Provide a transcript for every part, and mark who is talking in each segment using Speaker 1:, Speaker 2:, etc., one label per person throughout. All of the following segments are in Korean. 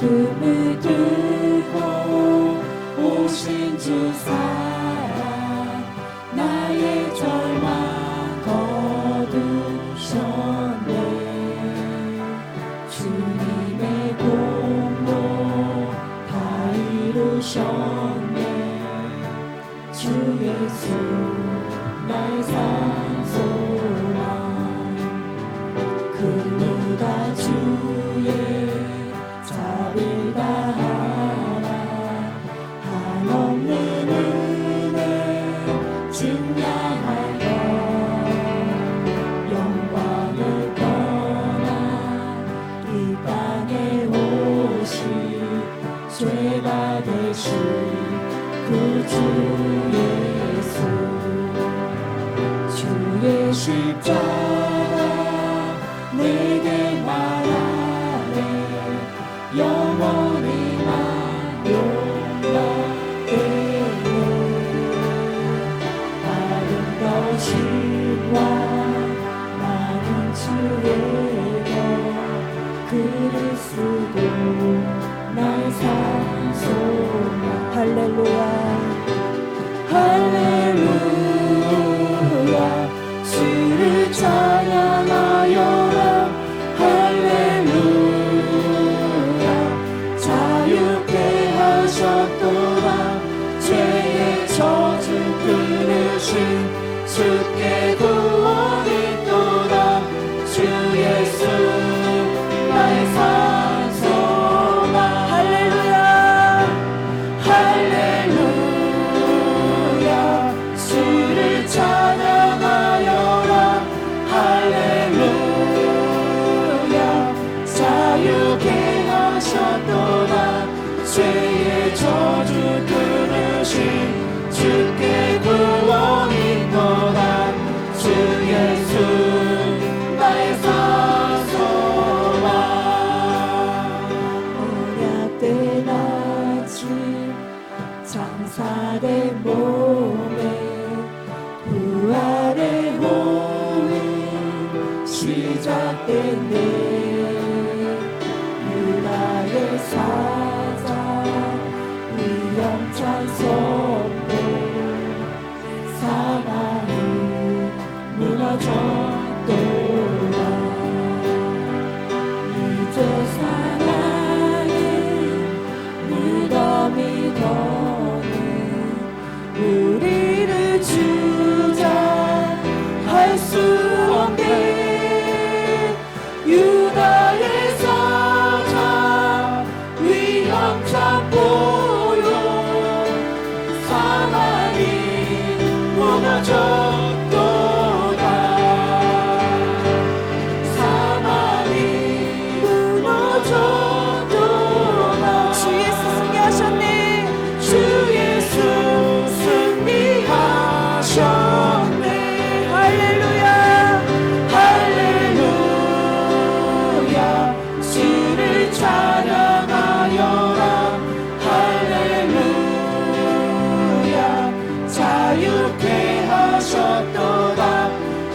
Speaker 1: 어둠을 들고 오신 주 사랑 나의 절망 거두셨네. 주님의 공로 다 이루셨네. 주 예수 나의 산소랑 그 누가 주의 자비를 다하라. 한없는 은혜 증량할 것 영광을 떠나 이 땅에 오시 죄가 되신 그 주 예수. 주의 십자가 내게 말하네. 영원히만 용납되네. 아름다우신 왕 나는 주의 것 그리스도 나의 산소만. 할렐루야 할렐루야 주를 찬양하여라. 할렐루야 자유케 하셨도다. 죄의 저주 끊으신 주께 구원이 있도다. 주 예수 나의 산소만. 할렐루야 할렐루야 주를 찬양하여라. 할렐루야 자유케 하셨도다. 죄의 저주 끊으신 주께 구원이 있도다. 주 예수 나의 산소만. 언약된 아침 장사된 몸에 부활의 호흡 시작됐네. 유다의 사자 위엄찬 선포 사망이 무너졌도다. 이제 사랑의 무덤이 더는 우리를 주장할 수 없네. 유다의 사자 위엄찬 보혈 사망이 무너졌도다. 사망이 무너졌도다. 주 예수 승리하셨네. 주 예수 승리하셨네. 할렐루야 할렐루야 주를 찬양하여라. 할렐루야 자유케 하셨도다.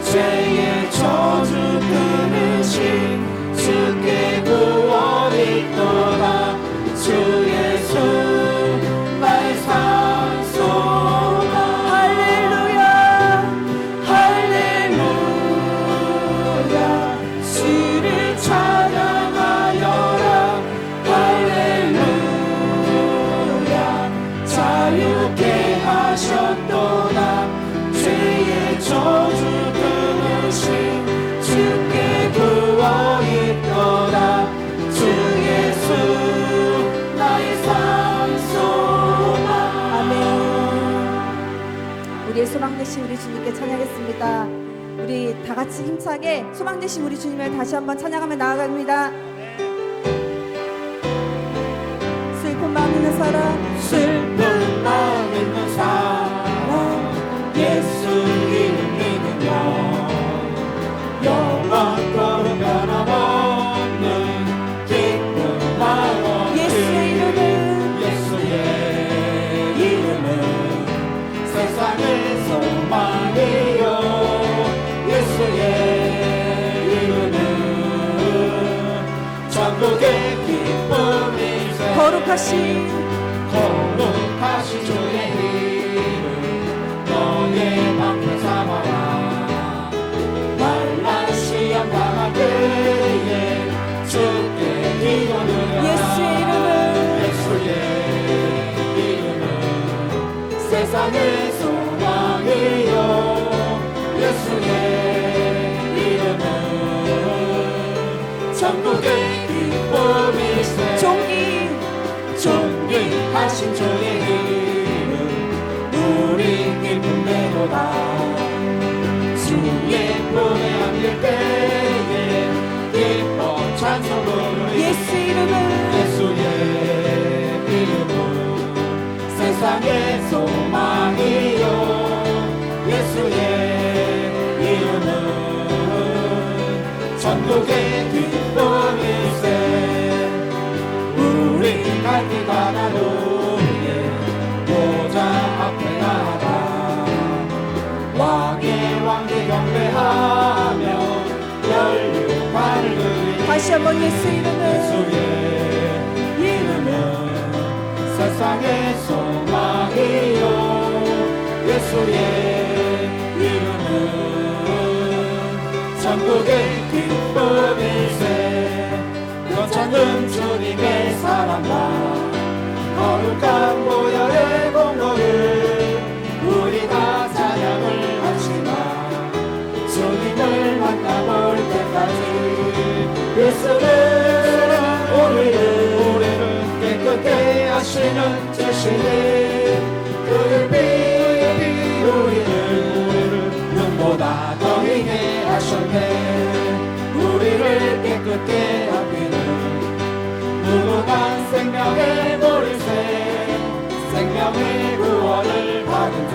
Speaker 1: 죄의 저주 끊으신 주께 구원이 있도다. 주 예수 나의 산소만. 할렐루야 할렐루야 주를 찬양하여라. 할렐루야 자유케 하셨도다. 죄의 저주 끊으신 주께 구원이 있도다. 주 예수 나의 산소만. 아멘.
Speaker 2: 우리의 소망 되신 우리 주님께 찬양했습니다. 우리 다 같이 힘차게 소망 되신 우리 주님을 다시 한번 찬양하며 나아갑니다. 슬픈 마음 있는 사람
Speaker 1: 슬픈 마음 있는 사람 예수 이름 믿으며 영원토록 변함없는 기쁜 마음.
Speaker 2: 예수의 이름은
Speaker 1: 세상의 소망이요. 예수의 이름은 천국의 기쁨이
Speaker 2: 거룩하신
Speaker 1: 주의 이름 너의 방패 삼아라. 말라 시험 당할 때에 주께 기도드려라. 예수의 이름은 세상의 소망이요. 예수의 이름은 천국의 기쁨일세. 존귀하신 주의 이름 우리 기쁨되도다. 주의 품에 안길 때에 기뻐 찬송 부르리.
Speaker 2: 예수의
Speaker 1: 이름은 세상의 소망이요. 예수의 이름은 천국의 기쁨일세. 우리 갈 길 가난 후에 보좌 앞에 나가 왕의 왕께 경배하며 혈육관을 드리리.
Speaker 2: 다시 한번 예수의
Speaker 1: 이름은 세상의 소망이요. 예수의 이름은 천국의 기쁨일세. 넘쳐는 주님의 사랑과 거룩한 보혈의 공로를 우리 다 찬양을 합시다. 주님을 만나볼 때까지 예수는 우리를 깨끗게 하시는 주시니 그의 피 우리를 눈보다 더 희게 하셨네. 우리를 깨끗게 하기는 무궁한 생명의 보리새. 생명의 구원을 받은 자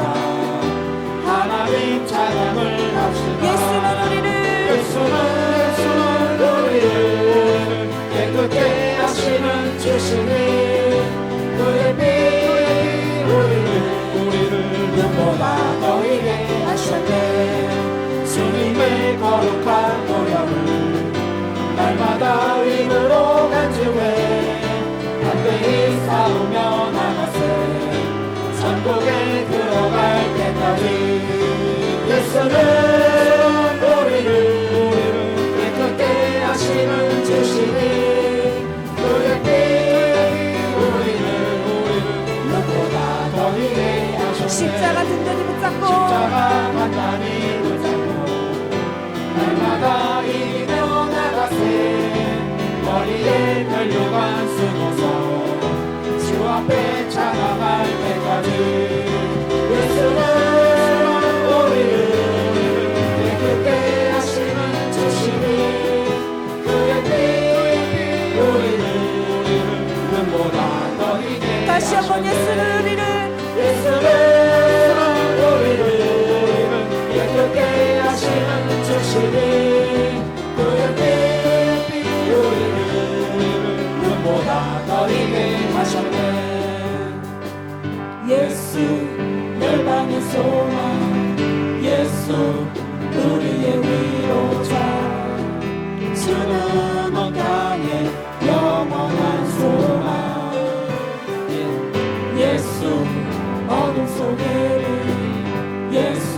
Speaker 1: 하나님 찬양을 합시다. 예수는 우리를 깨끗게 하시는 주시니 그의 피 우리를 눈보다 더 희게 하셨네. 주님의 거룩한 보혈을 날마다 입으로 간주해 담대히 싸우며 나가세. 천국에 들어갈 때까지 예수는 우리를 깨끗게 하시는 주시니 그의 피 우리를 눈보다 더 희게 하셨네.
Speaker 2: 십자가 든든히 붙잡고
Speaker 1: 날마다 이기며 나가세. 머리에 혈육관 쓰고서 주 앞에 찬양할 때까지 예수는 우리를 깨끗게 하시는 주시니 그의 피 우리를 눈보다 더 희게
Speaker 2: 다시 한번
Speaker 1: 하셨네.
Speaker 2: 예수는
Speaker 1: 우리를 깨끗게 하시는 주시니 그의 피 우리를 눈보다 더 희게 하셨네. 예수 열방의 소망 예수 우리의 위로자. 주는 온 땅에 영원한 소망. 예수 어둠 속에는 예수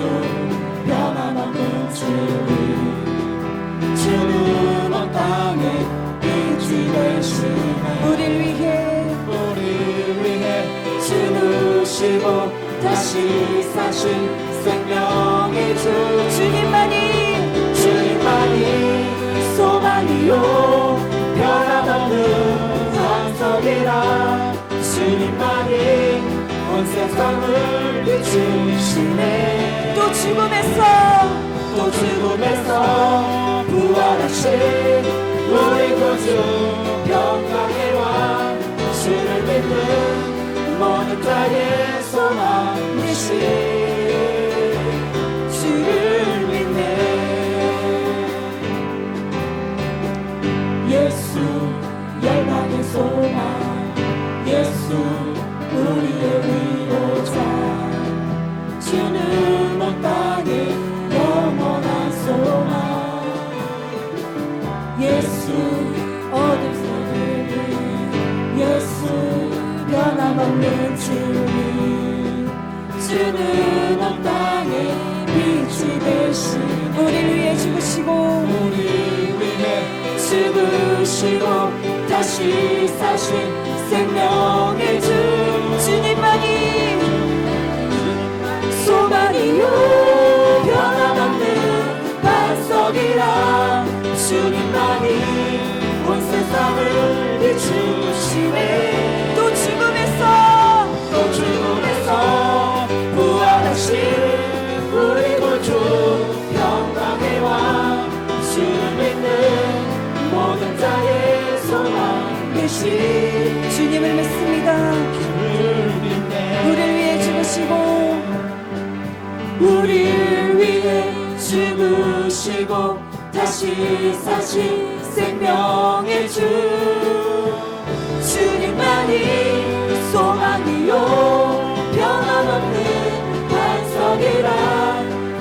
Speaker 1: 변함없는 주님. 주는 온 땅에 빛이 되시네.
Speaker 2: 우리를 위해
Speaker 1: 죽으시고 다시 사신 생명의 주. 주님만이 소망이요 변함없는 반석이라. 주님만이 온 세상을 비추시네.
Speaker 2: 또 죽음에서
Speaker 1: 부활하신 우리 구주 평강의 왕. 주를 믿는 모든 자의 소망이신 주를 믿네. 예수 열방의 소망 예수 우리의 위로자. 주는 온 땅에 영원한 소망. 예수
Speaker 2: 어둠 속에는
Speaker 1: 예수 있는 주님 주는 온 땅에 빛이 되시
Speaker 2: 우리를 위해 죽으시고
Speaker 1: 우리 위해 죽으시고 다시 사신 생명의 주
Speaker 2: 주님만이
Speaker 1: 소망이요 변함없는 반석이라 주님만이 온 세상을 비추시네
Speaker 2: 또 죽음에서
Speaker 1: 또 죽음에서 부활하신 우리 구주 평강의 왕 주를 믿는 모든 자의 소망 되신
Speaker 2: 주님을 믿습니다.
Speaker 1: 주를 믿네
Speaker 2: 우리를 위해 죽으시고
Speaker 1: 우리를 위해 죽으시고 다시 사신 생명의 주 주님만이 소망이요 변함없는 반석이라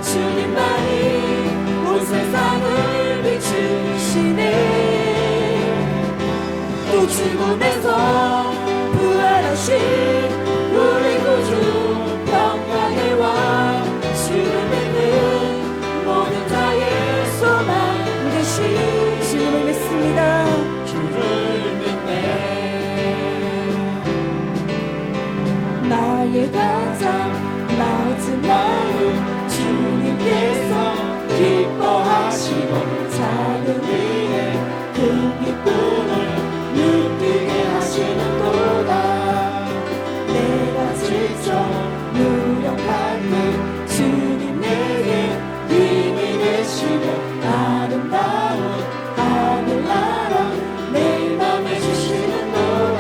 Speaker 1: 주님만이 온 세상을 비추시네 또 죽음에서 부활하신 우리 구주 평강의 왕 주를 믿는 모든 자의 소망 되신
Speaker 2: 주님을 믿습니다.
Speaker 1: 주를 믿네 나의 가장 낮은 마음 주님께서 기뻐하시고 작은 일에 큰 기쁨을 느끼게 하시는도다 내가 직접 무력할 때 주님 내게 힘이 되시고 아름다운 하늘나라 내 맘에 주시는도다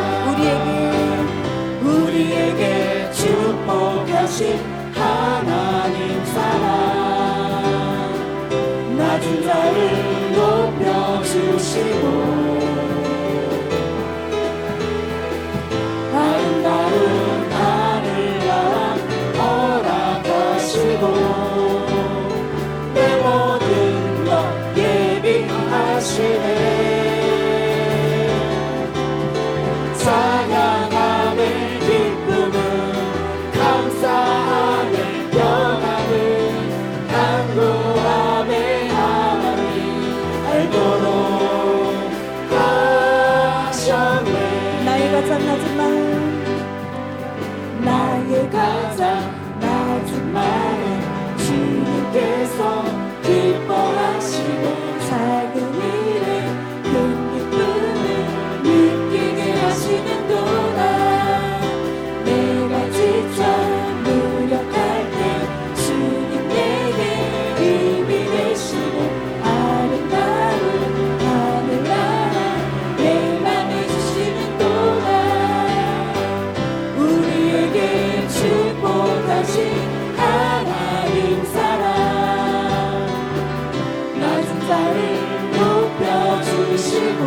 Speaker 1: 우리에게 축복하신 하나님 사랑 낮은 자를 높여주시고 아름다운 하늘나라 허락하시고 내 모든 것 예비하시네 찬양함의 기쁨은 감사함의 평안은 간구함의 하나님 알도록 하셨네
Speaker 2: 나의 가장 낮은 마음
Speaker 1: 나의 가장 낮은 마음 주님께서 기뻐하시고 작은 일에 큰 기쁨을 느끼게 하시는도다 내가 직접 무력할 때 주님 내게 힘이 되시고 아름다운 하늘나라 내 맘에 주시는도다 우리에게 축복하신 하나님 사랑 낮은 자를 높여주시고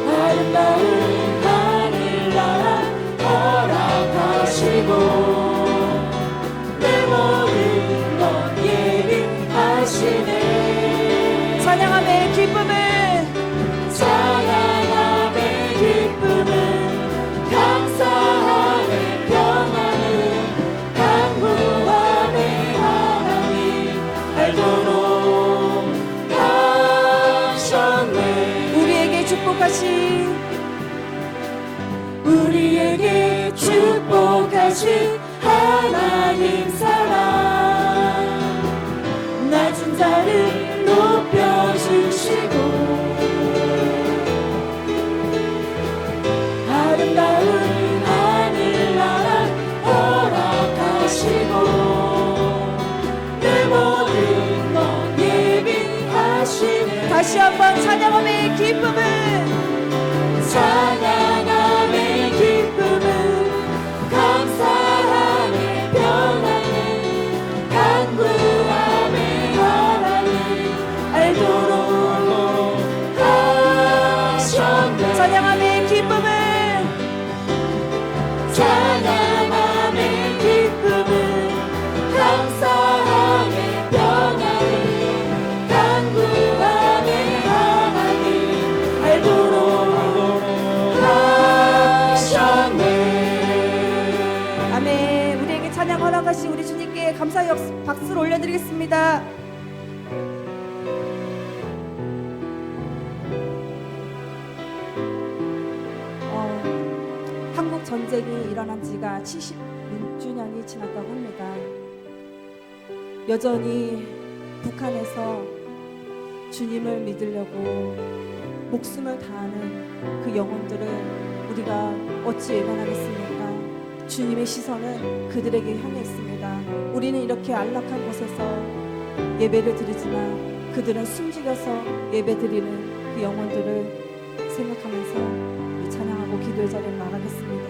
Speaker 1: 아름다운 하늘나라 허락하시고 내 모든 것 예비하시네
Speaker 2: 찬양함의 기쁨을
Speaker 1: 찬양함의 기쁨은 감사함의 평안은 간구함의 하나님 알도록 하셨네
Speaker 2: 우리에게
Speaker 1: 축복하신 하나님 사랑 낮은 자를 높여주시고 아름다운 하늘나라 허락하시고 내 모든 것 예비하시네
Speaker 2: 다시 한번 찬양함의 기쁨을
Speaker 1: 찬양함의 기쁨은 감사함의 평안은 간구함의 하나님 알도록 하셨네
Speaker 2: 찬양함의 기쁨을
Speaker 1: 찬양함의 기쁨은 감사함의 평안은 간구함의 하나님 알도록
Speaker 2: 전능하신 우리 주님께 감사의 박수를 올려드리겠습니다. 한국 전쟁이 일어난 지가 76주년이 지났다고 합니다. 여전히 북한에서 주님을 믿으려고 목숨을 다하는 그 영혼들을 우리가 어찌 외면하겠습니까? 주님의 시선은 그들에게 향해 있습니다. 우리는 이렇게 안락한 곳에서 예배를 드리지만 그들은 숨죽여서 예배 드리는 그 영혼들을 생각하면서 우리 찬양하고 기도의 자리에 나가겠습니다.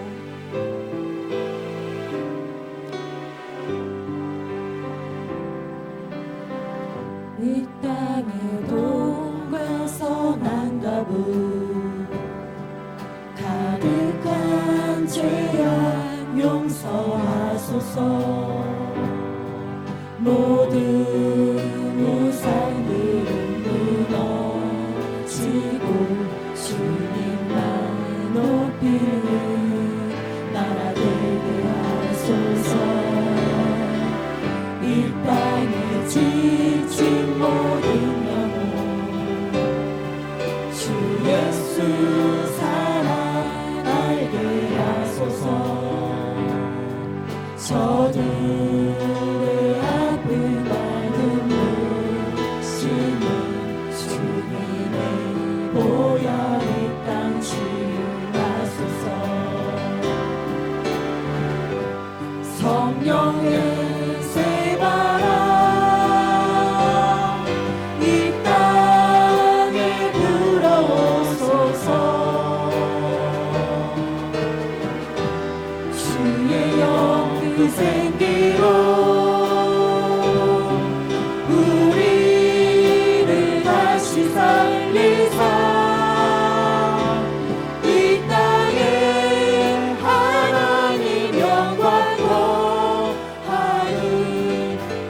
Speaker 1: 이 땅의 돈과 선한 가부 가득한 죄악 용서하소서. 모든 우상들은 무너지고 주님만 높이는 나라 되게 하소서. 이 땅에 지친 모든 영혼 주 예수 사랑 알게 하소서. 저들의 아픔과 눈물 씻는 주님의 보혈 이 땅 치유하소서. 성령의 새바람 이 땅에 불어오소서. 주의 영 그 생기로 우리를 다시 살리사 이 땅에 하나님 영광 더하는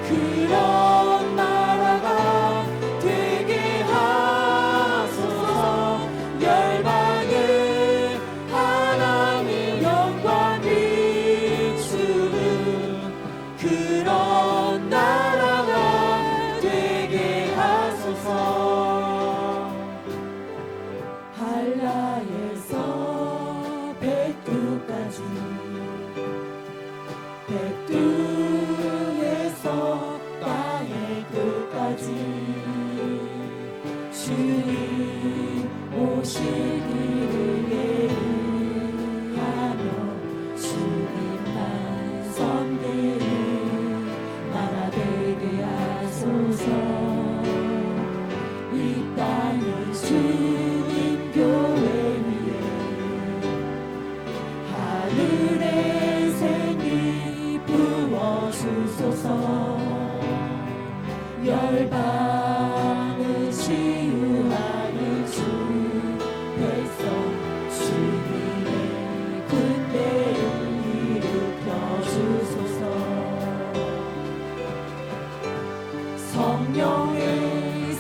Speaker 1: 그런 나라가 되게 하소서. 열방에 하나님 영광 비추는 그런 나라가 되게 하소서. 한라에서 백두까지 백두에서 땅의 끝까지 주님 오실 길을 예의하며 주님만 섬기는 나라 되게 하소서. 이 땅의 주님 교회 위에 하늘의 생기 부어주소서. 열방을 치유하는 주 백성 주님의 군대를 일으켜 주소서. 성령의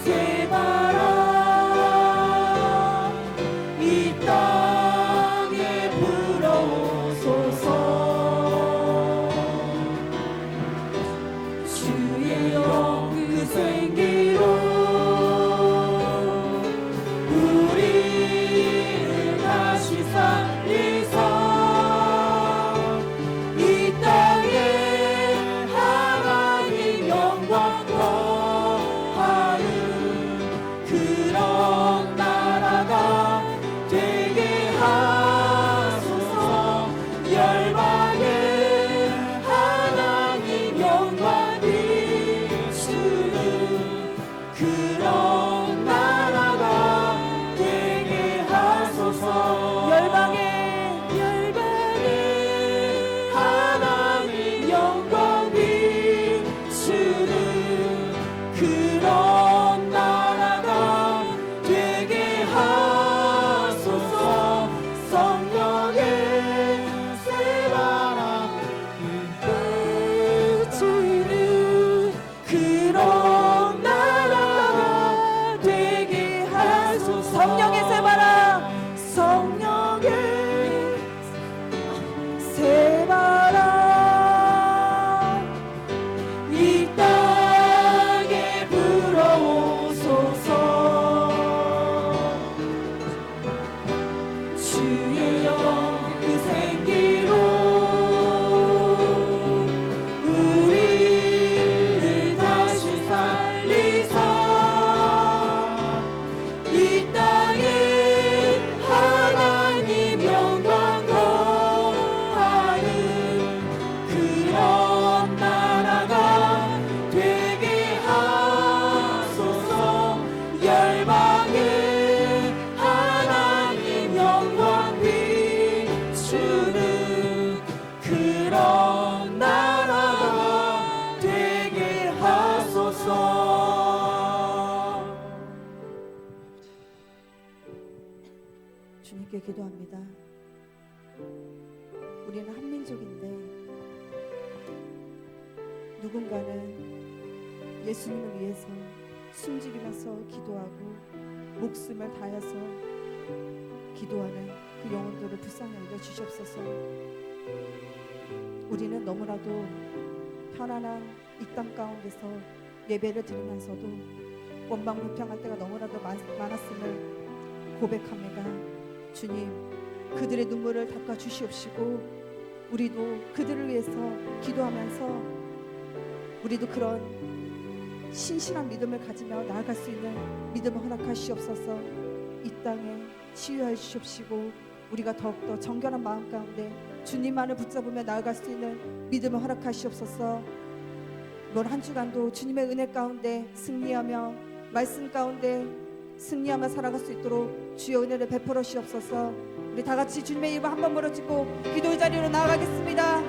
Speaker 1: 새바람 이 땅에 불어오소서. 주의 영 그 생기로 우리를 다시 살리사 이 땅에 하나님 영광 더하는 그런 나라가 되게 하소서. 열방에 하나님 영광 비추는 그런 나라가 되게 하소서. 열방에 하나님 영광 비추는 그런 나라가 되게 하소서. 성령의 새바람 비추는 그런 나라가 되게 하소서. 성령의 새바람 성령의 새바람
Speaker 2: 주님께 기도합니다. 우리는 한 민족인데 누군가는 예수님을 위해서 숨지기면서 기도하고 목숨을 다해서 기도하는 그 영혼들을 불쌍히 여겨 주시옵소서. 우리는 너무나도 편안한 이 땅 가운데서 예배를 드리면서도 원망불평할 때가 너무나도 많았음을 고백합니다. 주님, 그들의 눈물을 닦아 주시옵시고 우리도 그들을 위해서 기도하면서 우리도 그런 신실한 믿음을 가지며 나아갈 수 있는 믿음을 허락하시옵소서. 이 땅에 치유하여 주시옵시고 우리가 더욱더 정결한 마음 가운데 주님만을 붙잡으며 나아갈 수 있는 믿음을 허락하시옵소서. 이번 한 주간도 주님의 은혜 가운데 승리하며 말씀 가운데 승리하며 살아갈 수 있도록 주의 은혜를 베풀어 주시옵소서. 우리 다 같이 주님의 이름 한번 물어주고 기도의 자리로 나아가겠습니다.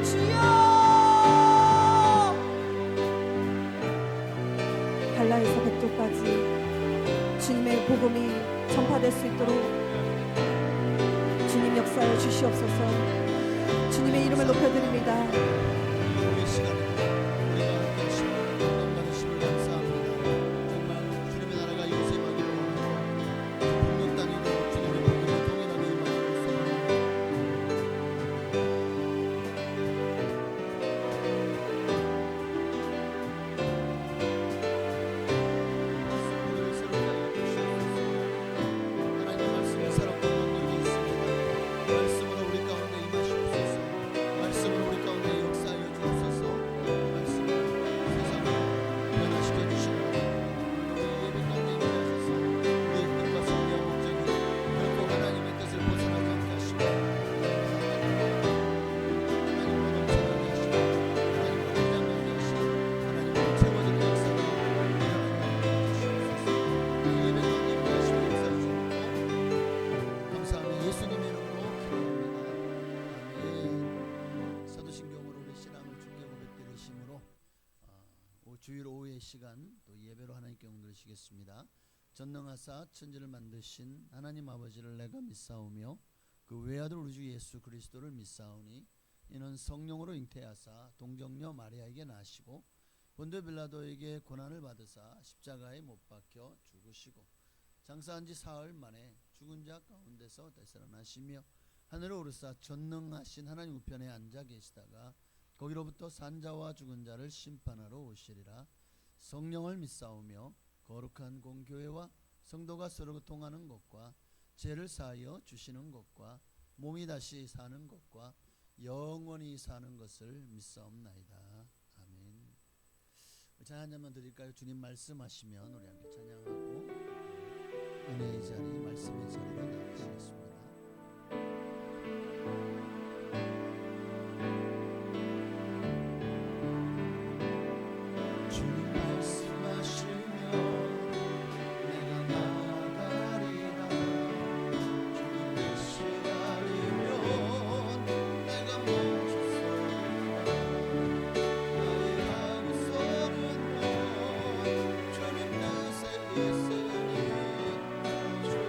Speaker 2: 주여! 갈라에서 백도까지 주님의 복음이 전파될 수 있도록 주님 역사에 주시옵소서. 주님의 이름을 높여드립니다.
Speaker 3: 우리 시간입니다. 우리가 되시고 영광 받으심을 감사합니다. 정말 주님의 나라가 임재하기를 원하고 복는 땅에도 주님의 복음이 동일하게 임하시옵소서. 우리를 새롭게 하여 주시옵소서. 하나님의 말씀을 살아보는 능력이 있습니다. 말씀으로 우리 가운데 임하시옵소서. 말씀으로 우리 가운데 역사하여 주옵소서. 말씀으로 세상을 변화시켜 주시고 우리 예배 가운데 임하셔서 우리의 뜻과 성령 목적이 결코 하나님의 뜻을 벗어나지 않게 하시고 하나님으로 넘쳐나게 하시고 하나님으로 무장하게 하시고 하나님으로 채워지는 역사가 일어나게 주시옵소서. 이 예배 가운데 임하시고 역사해 주옵고 감사하며 예수님의 이름으로 기도합니다. 아멘. 사도신경으로 우리 신앙을 주께 고백드리심으로 주일 오후의 시간 또 예배로 하나님께 영드리시겠습니다. 전능하사 천지를 만드신 하나님 아버지를 내가 믿사오며 그 외아들 우리 주 예수 그리스도를 믿사오니 이는 성령으로 잉태하사 동정녀 마리아에게 나시고 본디오 빌라도에게 고난을 받으사 십자가에 못 박혀 죽으시고 장사한 지 사흘 만에 죽은 자 가운데서 되살아나시며 하늘에 오르사 전능하신 하나님 우편에 앉아 계시다가 거기로부터 산자와 죽은 자를 심판하러 오시리라. 성령을 믿사오며 거룩한 공교회와 성도가 서로 통하는 것과 죄를 사하여 주시는 것과 몸이 다시 사는 것과 영원히 사는 것을 믿사옵나이다. 아멘. 찬양 한 잔만 드릴까요? 주님 말씀하시면 우리 함께 찬양하고 은혜의 자리, 말씀의 자리로 나가시겠습니다. 주님 말씀하시면 내가 나아가리라. 주님 계시다리면 내가 멈추소이다. 나의 항소는 주님 뜻에 있으니 주님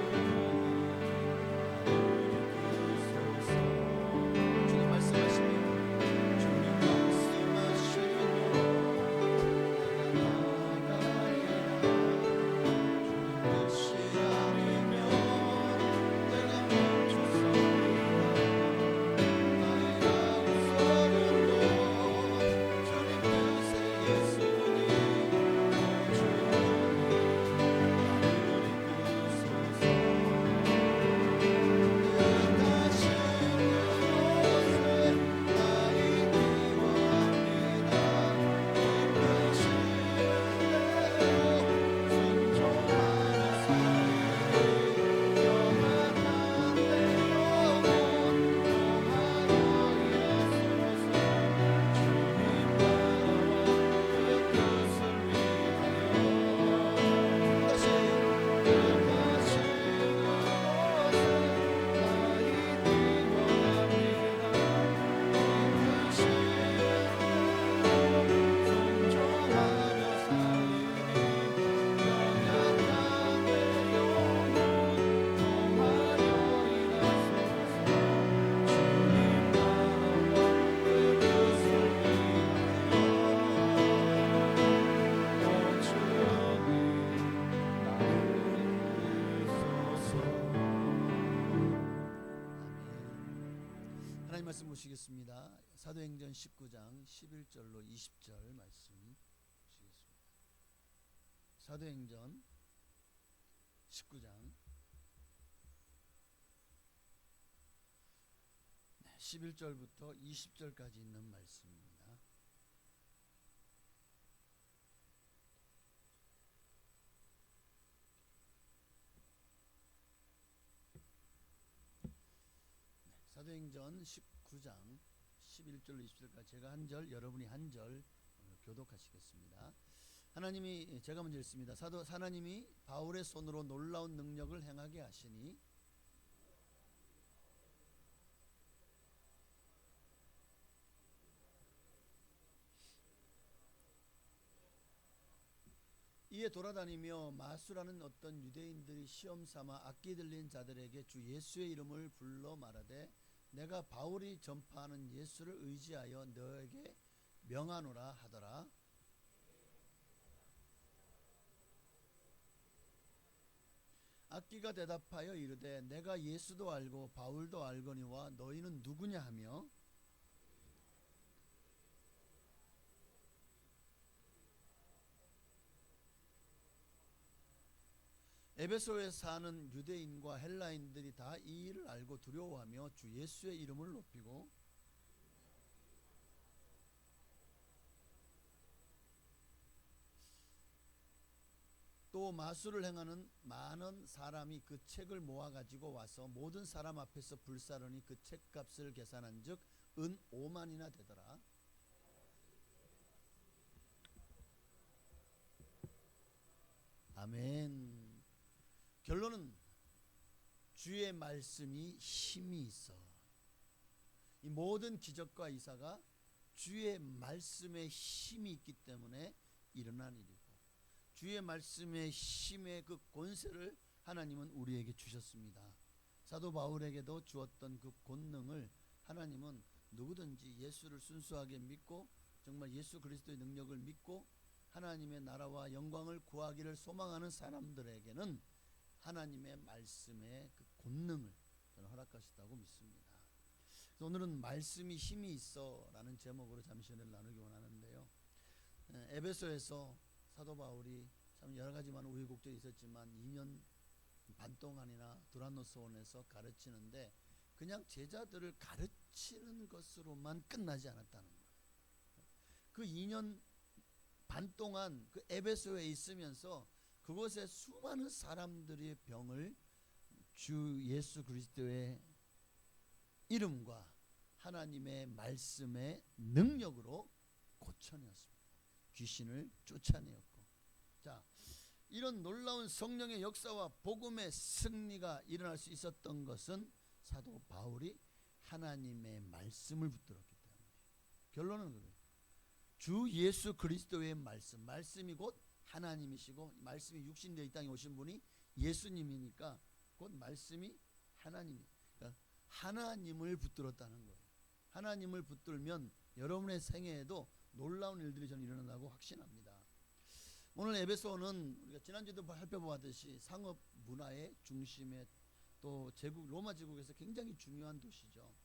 Speaker 3: 말씀 보시겠습니다. 사도행전 19장 11절로 20절 말씀 보시겠습니다. 사도행전 19장 11절부터 20절까지 있는 말씀입니다. 사도행전 19장 11절로 20절까지 제가 한 절, 여러분이 한 절 교독하시겠습니다. 하나님이, 제가 먼저 읽습니다. 하나님이 바울의 손으로 놀라운 능력을 행하게 하시니 이에 돌아다니며 마수라는 어떤 유대인들이 시험 삼아 악기 들린 자들에게 주 예수의 이름을 불러 말하되 내가 바울이 전파하는 예수를 의지하여 너에게 명하노라 하더라. 악기가 대답하여 이르되 내가 예수도 알고 바울도 알거니와 너희는 누구냐 하며 에베소에 사는 유대인과 헬라인들이 다 이 일을 알고 두려워하며 주 예수의 이름을 높이고 또 마술을 행하는 많은 사람이 그 책을 모아 가지고 와서 모든 사람 앞에서 불사르니 그 책값을 계산한즉 은 5만이나 되더라. 아멘. 결론은 주의 말씀이 힘이 있어. 이 모든 기적과 이사가 주의 말씀에 힘이 있기 때문에 일어난 일이고 주의 말씀의 힘의 그 권세를 하나님은 우리에게 주셨습니다. 사도 바울에게도 주었던 그 권능을 하나님은 누구든지 예수를 순수하게 믿고 정말 예수 그리스도의 능력을 믿고 하나님의 나라와 영광을 구하기를 소망하는 사람들에게는 하나님의 말씀의 그 권능을 저는 허락하셨다고 믿습니다. 그래서 오늘은 말씀이 힘이 있어 라는 제목으로 잠시 은혜를 나누기 원하는데요. 에베소에서 사도 바울이 참 여러 가지 많은 우여곡절이 있었지만 2년 반 동안이나 두란노스원에서 가르치는데 그냥 제자들을 가르치는 것으로만 끝나지 않았다는 거예요. 그 2년 반 동안 그 에베소에 있으면서 그곳에 수많은 사람들의 병을 주 예수 그리스도의 이름과 하나님의 말씀의 능력으로 고쳐내었습니다. 귀신을 쫓아내었고, 자, 이런 놀라운 성령의 역사와 복음의 승리가 일어날 수 있었던 것은 사도 바울이 하나님의 말씀을 붙들었기 때문이에요. 결론은 그래요. 주 예수 그리스도의 말씀이 곧 하나님이시고 말씀이 육신되어 이 땅에 오신 분이 예수님이니까 곧 말씀이 하나님, 그러니까 하나님을 붙들었다는 거예요. 하나님을 붙들면 여러분의 생애에도 놀라운 일들이 저는 일어난다고 확신합니다. 오늘 에베소는 우리가 지난주에도 살펴보았듯이 상업 문화의 중심에 또 제국 로마 제국에서 굉장히 중요한 도시죠.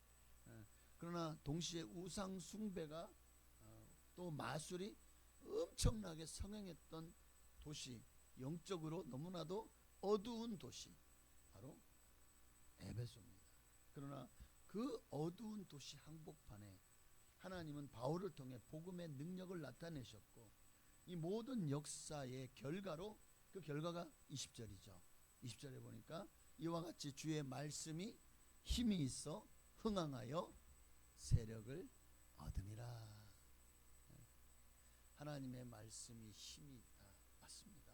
Speaker 3: 그러나 동시에 우상 숭배가 또 마술이 엄청나게 성행했던 도시, 영적으로 너무나도 어두운 도시, 바로 에베소입니다. 그러나 그 어두운 도시 한복판에 하나님은 바울을 통해 복음의 능력을 나타내셨고 이 모든 역사의 결과로 그 결과가 20절이죠. 20절에 보니까 이와 같이 주의 말씀이 힘이 있어 흥황하여 세력을 얻으니라. 하나님의 말씀이 힘이 있다. 맞습니다.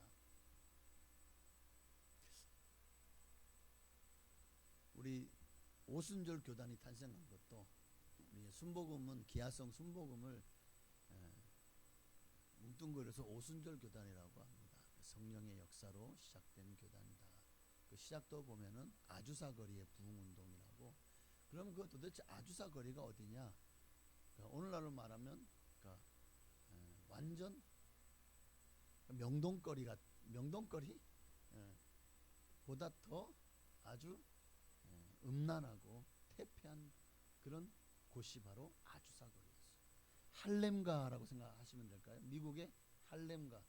Speaker 3: 우리 오순절 교단이 탄생한 것도 우리 순복음은 기아성 순복음을 뭉뚱그려서 오순절 교단이라고 합니다. 성령의 역사로 시작된 교단이다. 그 시작도 보면은 아주사 거리의 부흥운동이라고. 그럼 그 도대체 아주사 거리가 어디냐? 그러니까 오늘날로 말하면 그러니까 완전 명동거리 보다 더 아주 음란하고 퇴폐한 그런 곳이 바로 아주사 거리였어요. 할렘가라고 생각하시면 될까요? 미국의 할렘가,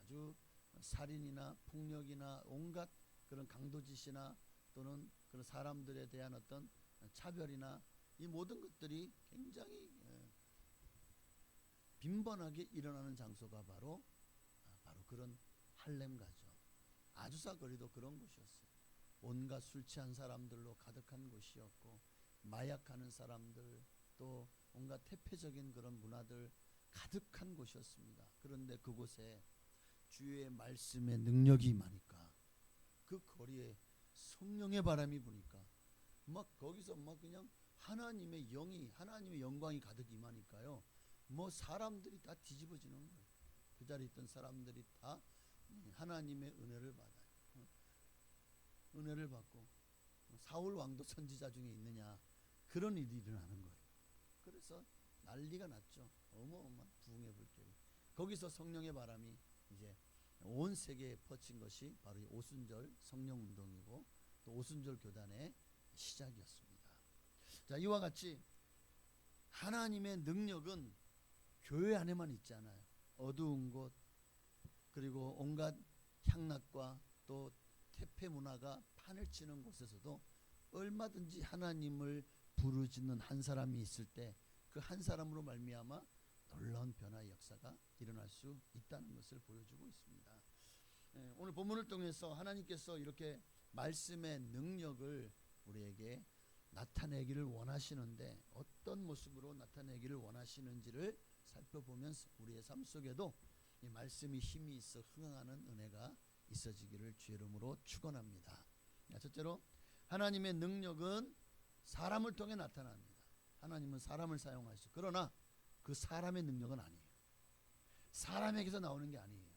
Speaker 3: 아주 살인이나 폭력이나 온갖 그런 강도짓이나 또는 그런 사람들에 대한 어떤 차별이나 이 모든 것들이 굉장히 빈번하게 일어나는 장소가 바로 그런 할렘가죠. 아주사 거리도 그런 곳이었어요. 온갖 술 취한 사람들로 가득한 곳이었고, 마약하는 사람들, 또 온갖 태폐적인 그런 문화들 가득한 곳이었습니다. 그런데 그곳에 주의 말씀의 능력이 임하니까, 그 거리에 성령의 바람이 부니까 막 거기서 막 그냥 하나님의 영이, 하나님의 영광이 가득 임하니까요, 뭐 사람들이 다 뒤집어지는 거예요. 그 자리에 있던 사람들이 다 하나님의 은혜를 받아요. 은혜를 받고, 사울 왕도 선지자 중에 있느냐, 그런 일이 일어나는 거예요. 그래서 난리가 났죠. 어마어마한 부흥의 불길이. 거기서 성령의 바람이 이제 온 세계에 퍼진 것이 바로 이 오순절 성령 운동이고, 또 오순절 교단의 시작이었습니다. 자, 이와 같이 하나님의 능력은 교회 안에만 있지 않아요. 어두운 곳, 그리고 온갖 향락과 또 태폐 문화가 판을 치는 곳에서도 얼마든지 하나님을 부르짖는 한 사람이 있을 때, 그 한 사람으로 말미암아 놀라운 변화의 역사가 일어날 수 있다는 것을 보여주고 있습니다. 오늘 본문을 통해서 하나님께서 이렇게 말씀의 능력을 우리에게 나타내기를 원하시는데, 어떤 모습으로 나타내기를 원하시는지를 살펴보면서 우리의 삶 속에도 이 말씀이 힘이 있어 흥황하는 은혜가 있어지기를 주의 이름으로 축원합니다. 첫째로, 하나님의 능력은 사람을 통해 나타납니다. 하나님은 사람을 사용하시죠. 그러나 그 사람의 능력은 아니에요. 사람에게서 나오는 게 아니에요.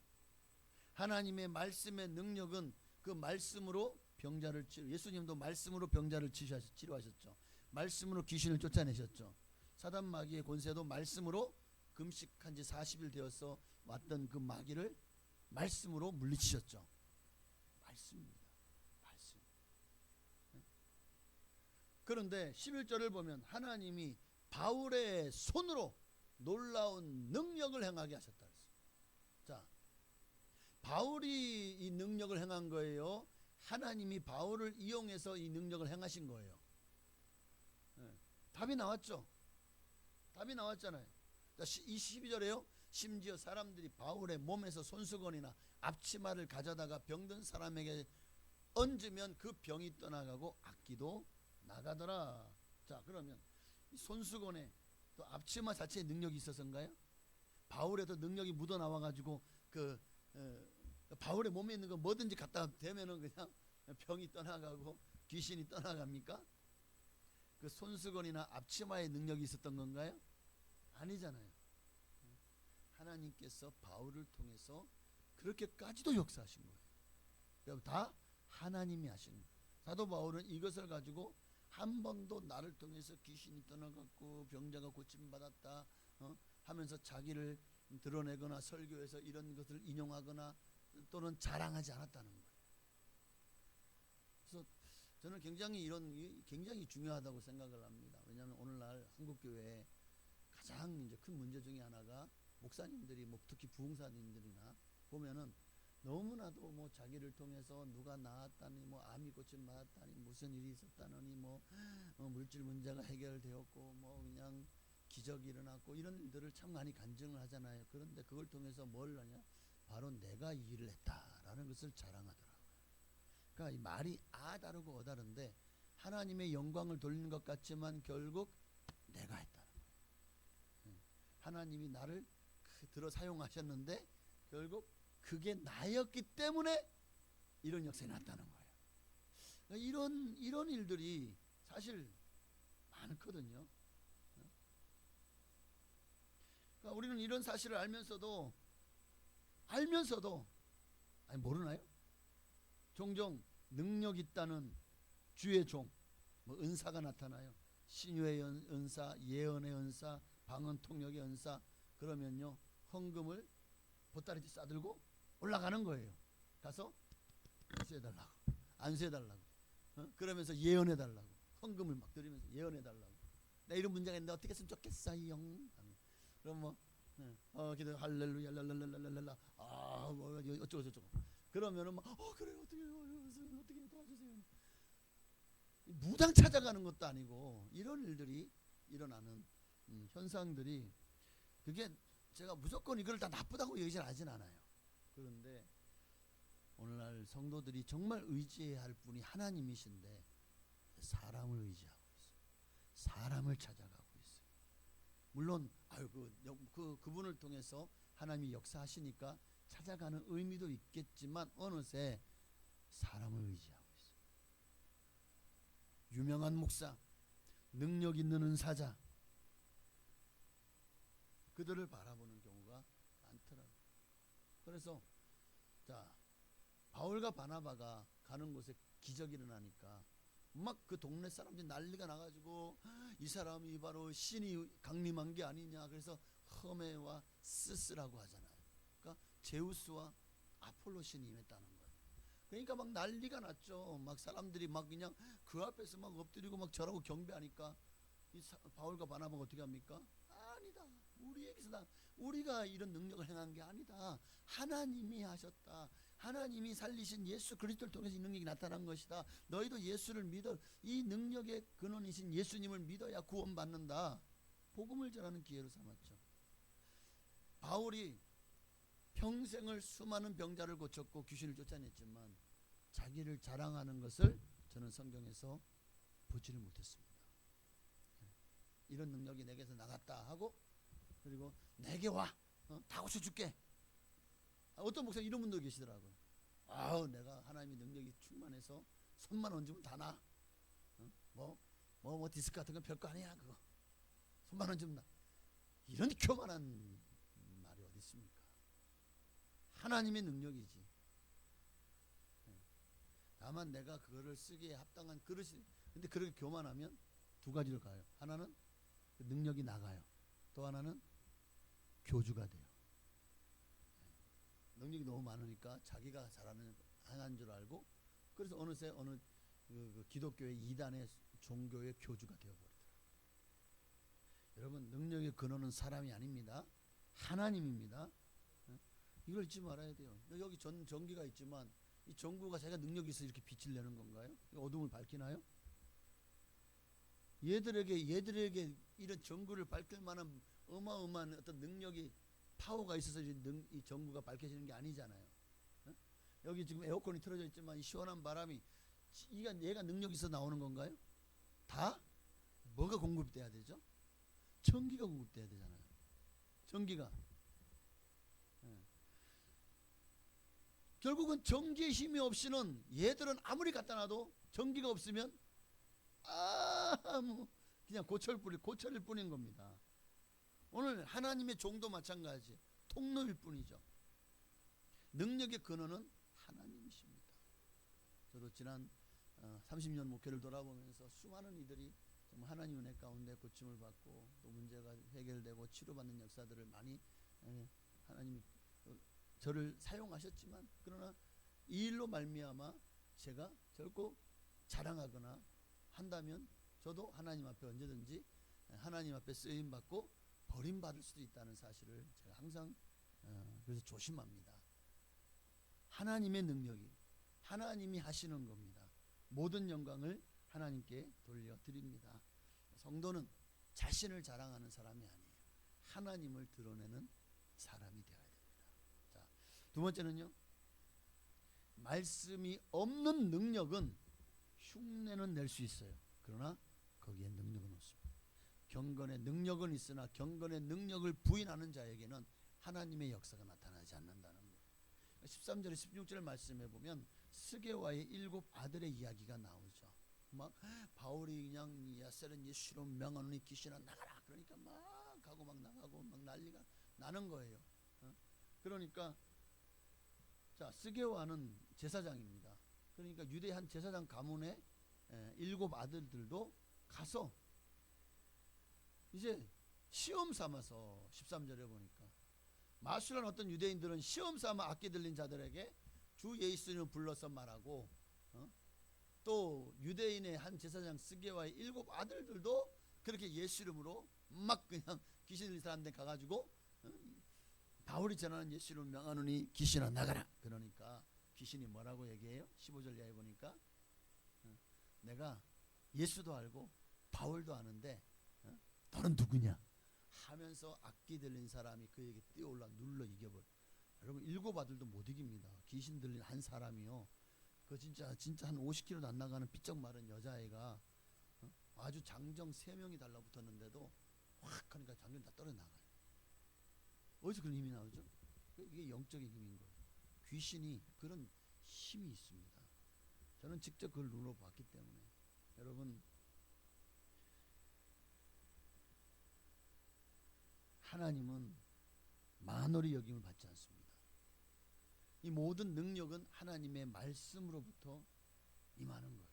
Speaker 3: 하나님의 말씀의 능력은 그 말씀으로 병자를 치료, 예수님도 말씀으로 병자를 치료하셨죠. 말씀으로 귀신을 쫓아내셨죠. 사단 마귀의 권세도 말씀으로, 금식한 지 40일 되어서 왔던 그 마귀를 말씀으로 물리치셨죠. 말씀입니다. 말씀. 그런데 11절을 보면 하나님이 바울의 손으로 놀라운 능력을 행하게 하셨다 그랬어요. 자, 바울이 이 능력을 행한 거예요? 하나님이 바울을 이용해서 이 능력을 행하신 거예요? 답이 나왔죠. 답이 나왔잖아요. 자, 이 12절에요. 심지어 사람들이 바울의 몸에서 손수건이나 앞치마를 가져다가 병든 사람에게 얹으면 그 병이 떠나가고 악기도 나가더라. 자, 그러면 손수건에 또 앞치마 자체에 능력이 있어서인가요? 바울에도 능력이 묻어나와가지고 바울의 몸에 있는 거 뭐든지 갖다 대면은 그냥 병이 떠나가고 귀신이 떠나갑니까? 그 손수건이나 앞치마에 능력이 있었던 건가요? 아니잖아요. 하나님께서 바울을 통해서 그렇게까지도 역사하신 거예요. 다 하나님이 하신 거예요. 사도 바울은 이것을 가지고 한 번도 나를 통해서 귀신이 떠나갔고 병자가 고침받았다 하면서 자기를 드러내거나 설교에서 이런 것을 인용하거나 또는 자랑하지 않았다는 거예요. 그래서 저는 굉장히 중요하다고 생각을 합니다. 왜냐하면 오늘날 한국교회에 가장 이제 큰 문제 중에 하나가, 목사님들이 특히 부흥사님들이나 보면은 너무나도 자기를 통해서 누가 나았다니, 암이 고침 받았다니, 무슨 일이 있었다느니, 물질 문제가 해결되었고, 그냥 기적이 일어났고, 이런 일들을 참 많이 간증을 하잖아요. 그런데 그걸 통해서 뭘 하냐? 바로 내가 이 일을 했다라는 것을 자랑하더라고요. 그러니까 이 말이 다르고 다른데, 하나님의 영광을 돌리는 것 같지만 결국 내가 했다는 거예요. 하나님이 나를 들어 사용하셨는데 결국 그게 나였기 때문에 이런 역사가 났다는 거예요. 그러니까 이런 일들이 사실 많거든요. 그러니까 우리는 이런 사실을 알면서도 모르나요? 종종 능력 있다는 주의 종, 은사가 나타나요. 신유의 은사, 예언의 은사, 방언 통역의 은사. 그러면요, 헌금을 보따리째 싸들고 올라가는 거예요. 가서 안수해달라고, 그러면서 예언해달라고, 헌금을 막 드리면서 예언해달라고. 나 이런 문제가 있는데 어떻게 했으면 좋겠어요. 그럼 뭐 기도 할렐루야 랄랄랄랄랄라 뭐 어쩌고 저쩌고 그러면은 막 그래요 어떻게 도와주세요. 무당 찾아가는 것도 아니고 이런 일들이 일어나는 현상들이 그게 제가 무조건 이걸 다 나쁘다고 얘기는 하진 않아요. 그런데 오늘날 성도들이 정말 의지해야 할 분이 하나님이신데 사람을 의지하고 있어요. 사람을 찾아가고 있어요. 물론 그분을 통해서 하나님이 역사하시니까 찾아가는 의미도 있겠지만 어느새 사람을 의지하고 있어요. 유명한 목사, 능력 있는 은사자, 그들을 바라보는 경우가 많더라고요. 그래서 자 바울과 바나바가 가는 곳에 기적이 일어나니까 막 그 동네 사람들이 난리가 나가지고 이 사람이 바로 신이 강림한 게 아니냐. 그래서 허메와 스스라고 하잖아요. 그러니까 제우스와 아폴로 신이 임했다는 거예요. 그러니까 막 난리가 났죠. 막 사람들이 막 그냥 그 앞에서 막 엎드리고 막 절하고 경배하니까 이 바울과 바나바가 어떻게 합니까? 아니다. 우리가 이런 능력을 행한 게 아니다. 하나님이 하셨다. 하나님이 살리신 예수 그리스도를 통해서 이 능력이 나타난 것이다. 너희도 예수를 믿어. 이 능력의 근원이신 예수님을 믿어야 구원받는다. 복음을 전하는 기회로 삼았죠. 바울이 평생을 수많은 병자를 고쳤고 귀신을 쫓아냈지만 자기를 자랑하는 것을 저는 성경에서 보지를 못했습니다. 이런 능력이 내게서 나갔다 하고 그리고 내게 와 다 고쳐줄게. 어떤 목사 이런 분도 계시더라고요. 내가 하나님의 능력이 충만해서 손만 얹으면 다 나. 뭐 디스크 같은 건 별거 아니야 그거. 손만 얹으면 나. 이런 교만한 말이 어디 있습니까? 하나님의 능력이지. 다만 내가 그거를 쓰기에 합당한 그릇이. 근데 그렇게 교만하면 두 가지로 가요. 하나는 그 능력이 나가요. 또 하나는 교주가 돼요. 능력이 너무 많으니까 자기가 잘하는 행한 줄 알고 그래서 어느새 어느 그 기독교의 이단의 종교의 교주가 되어버리더라고요. 여러분 능력의 근원은 사람이 아닙니다. 하나님입니다. 이걸 잊지 말아야 돼요. 여기 전기가 있지만 이 전구가 자기가 능력이 있어 이렇게 빛을 내는 건가요? 어둠을 밝히나요? 얘들에게 이런 전구를 밝힐 만한 어마어마한 어떤 능력이 파워가 있어서 이 전구가 밝혀지는 게 아니잖아요. 여기 지금 에어컨이 틀어져 있지만 이 시원한 바람이 얘가 능력이 있어 나오는 건가요? 다 뭐가 공급돼야 되죠? 전기가 공급돼야 되잖아요. 전기가. 결국은 전기의 힘이 없이는 얘들은 아무리 갖다 놔도 전기가 없으면 그냥 고철일 뿐인 겁니다. 오늘 하나님의 종도 마찬가지 통로일 뿐이죠. 능력의 근원은 하나님이십니다. 저도 지난 30년 목회를 돌아보면서 수많은 이들이 정말 하나님 은혜 가운데 고침을 받고 또 문제가 해결되고 치료받는 역사들을 많이 하나님이 저를 사용하셨지만 그러나 이 일로 말미암아 제가 결코 자랑하거나 한다면 저도 하나님 앞에 언제든지 하나님 앞에 쓰임받고 버림받을 수도 있다는 사실을 제가 항상 그래서 조심합니다. 하나님의 능력이 하나님이 하시는 겁니다. 모든 영광을 하나님께 돌려드립니다. 성도는 자신을 자랑하는 사람이 아니에요. 하나님을 드러내는 사람이 되어야 됩니다. 자, 두 번째는요. 말씀이 없는 능력은 흉내는 낼 수 있어요. 그러나 거기에 능력은 없습니다. 경건의 능력은 있으나 경건의 능력을 부인하는 자에게는 하나님의 역사가 나타나지 않는다는 거예요. 13절에 16절 말씀해 보면 스게와의 7 아들의 이야기가 나오죠. 막 바울이 그냥 야셀은 예수로 명하노니 귀신아 나가라. 그러니까 막 가고 막 나가고 막 난리가 나는 거예요. 그러니까 자 스게와는 제사장입니다. 그러니까 유대 한 제사장 가문의 7 아들들도 가서 이제 시험 삼아서 13절에 보니까 마술한 어떤 유대인들은 시험 삼아 악기 들린 자들에게 주 예수님을 불러서 말하고 또 유대인의 한 제사장 스게와의 7 아들들도 그렇게 예수 이름으로 막 그냥 귀신 들린 사람들 가가지고 바울이 전하는 예수 이름을 명하노니 귀신아 나가라. 그러니까 귀신이 뭐라고 얘기해요? 15절 이하에 보니까 내가 예수도 알고 바울도 아는데 너는 누구냐 하면서 악기 들린 사람이 그에게 뛰어올라 눌러 이겨버려. 여러분 일곱 아들도 못 이깁니다. 귀신 들린 한 사람이요. 그 진짜 한 50kg도 안 나가는 삐쩍 마른 여자애가 아주 장정 3명이 달라붙었는데도 확 하니까 장정이 다 떨어져 나가요. 어디서 그런 힘이 나오죠? 이게 영적인 힘인 거예요. 귀신이 그런 힘이 있습니다. 저는 직접 그걸 눌러봤기 때문에. 여러분 하나님은 만홀히 여김을 받지 않습니다. 이 모든 능력은 하나님의 말씀으로부터 임하는 거예요.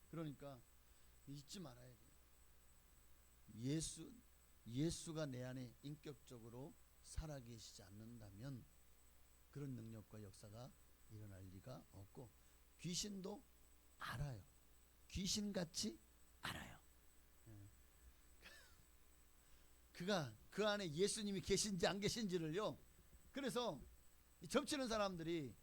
Speaker 3: 그러니까 잊지 말아야 돼요. 예수가 내 안에 인격적으로 살아계시지 않는다면 그런 능력과 역사가 일어날 리가 없고 귀신도 알아요. 귀신같이 알아요. 그가 그 안에 예수님이 계신지 안 계신지를요. 그래서 점치는 사람들이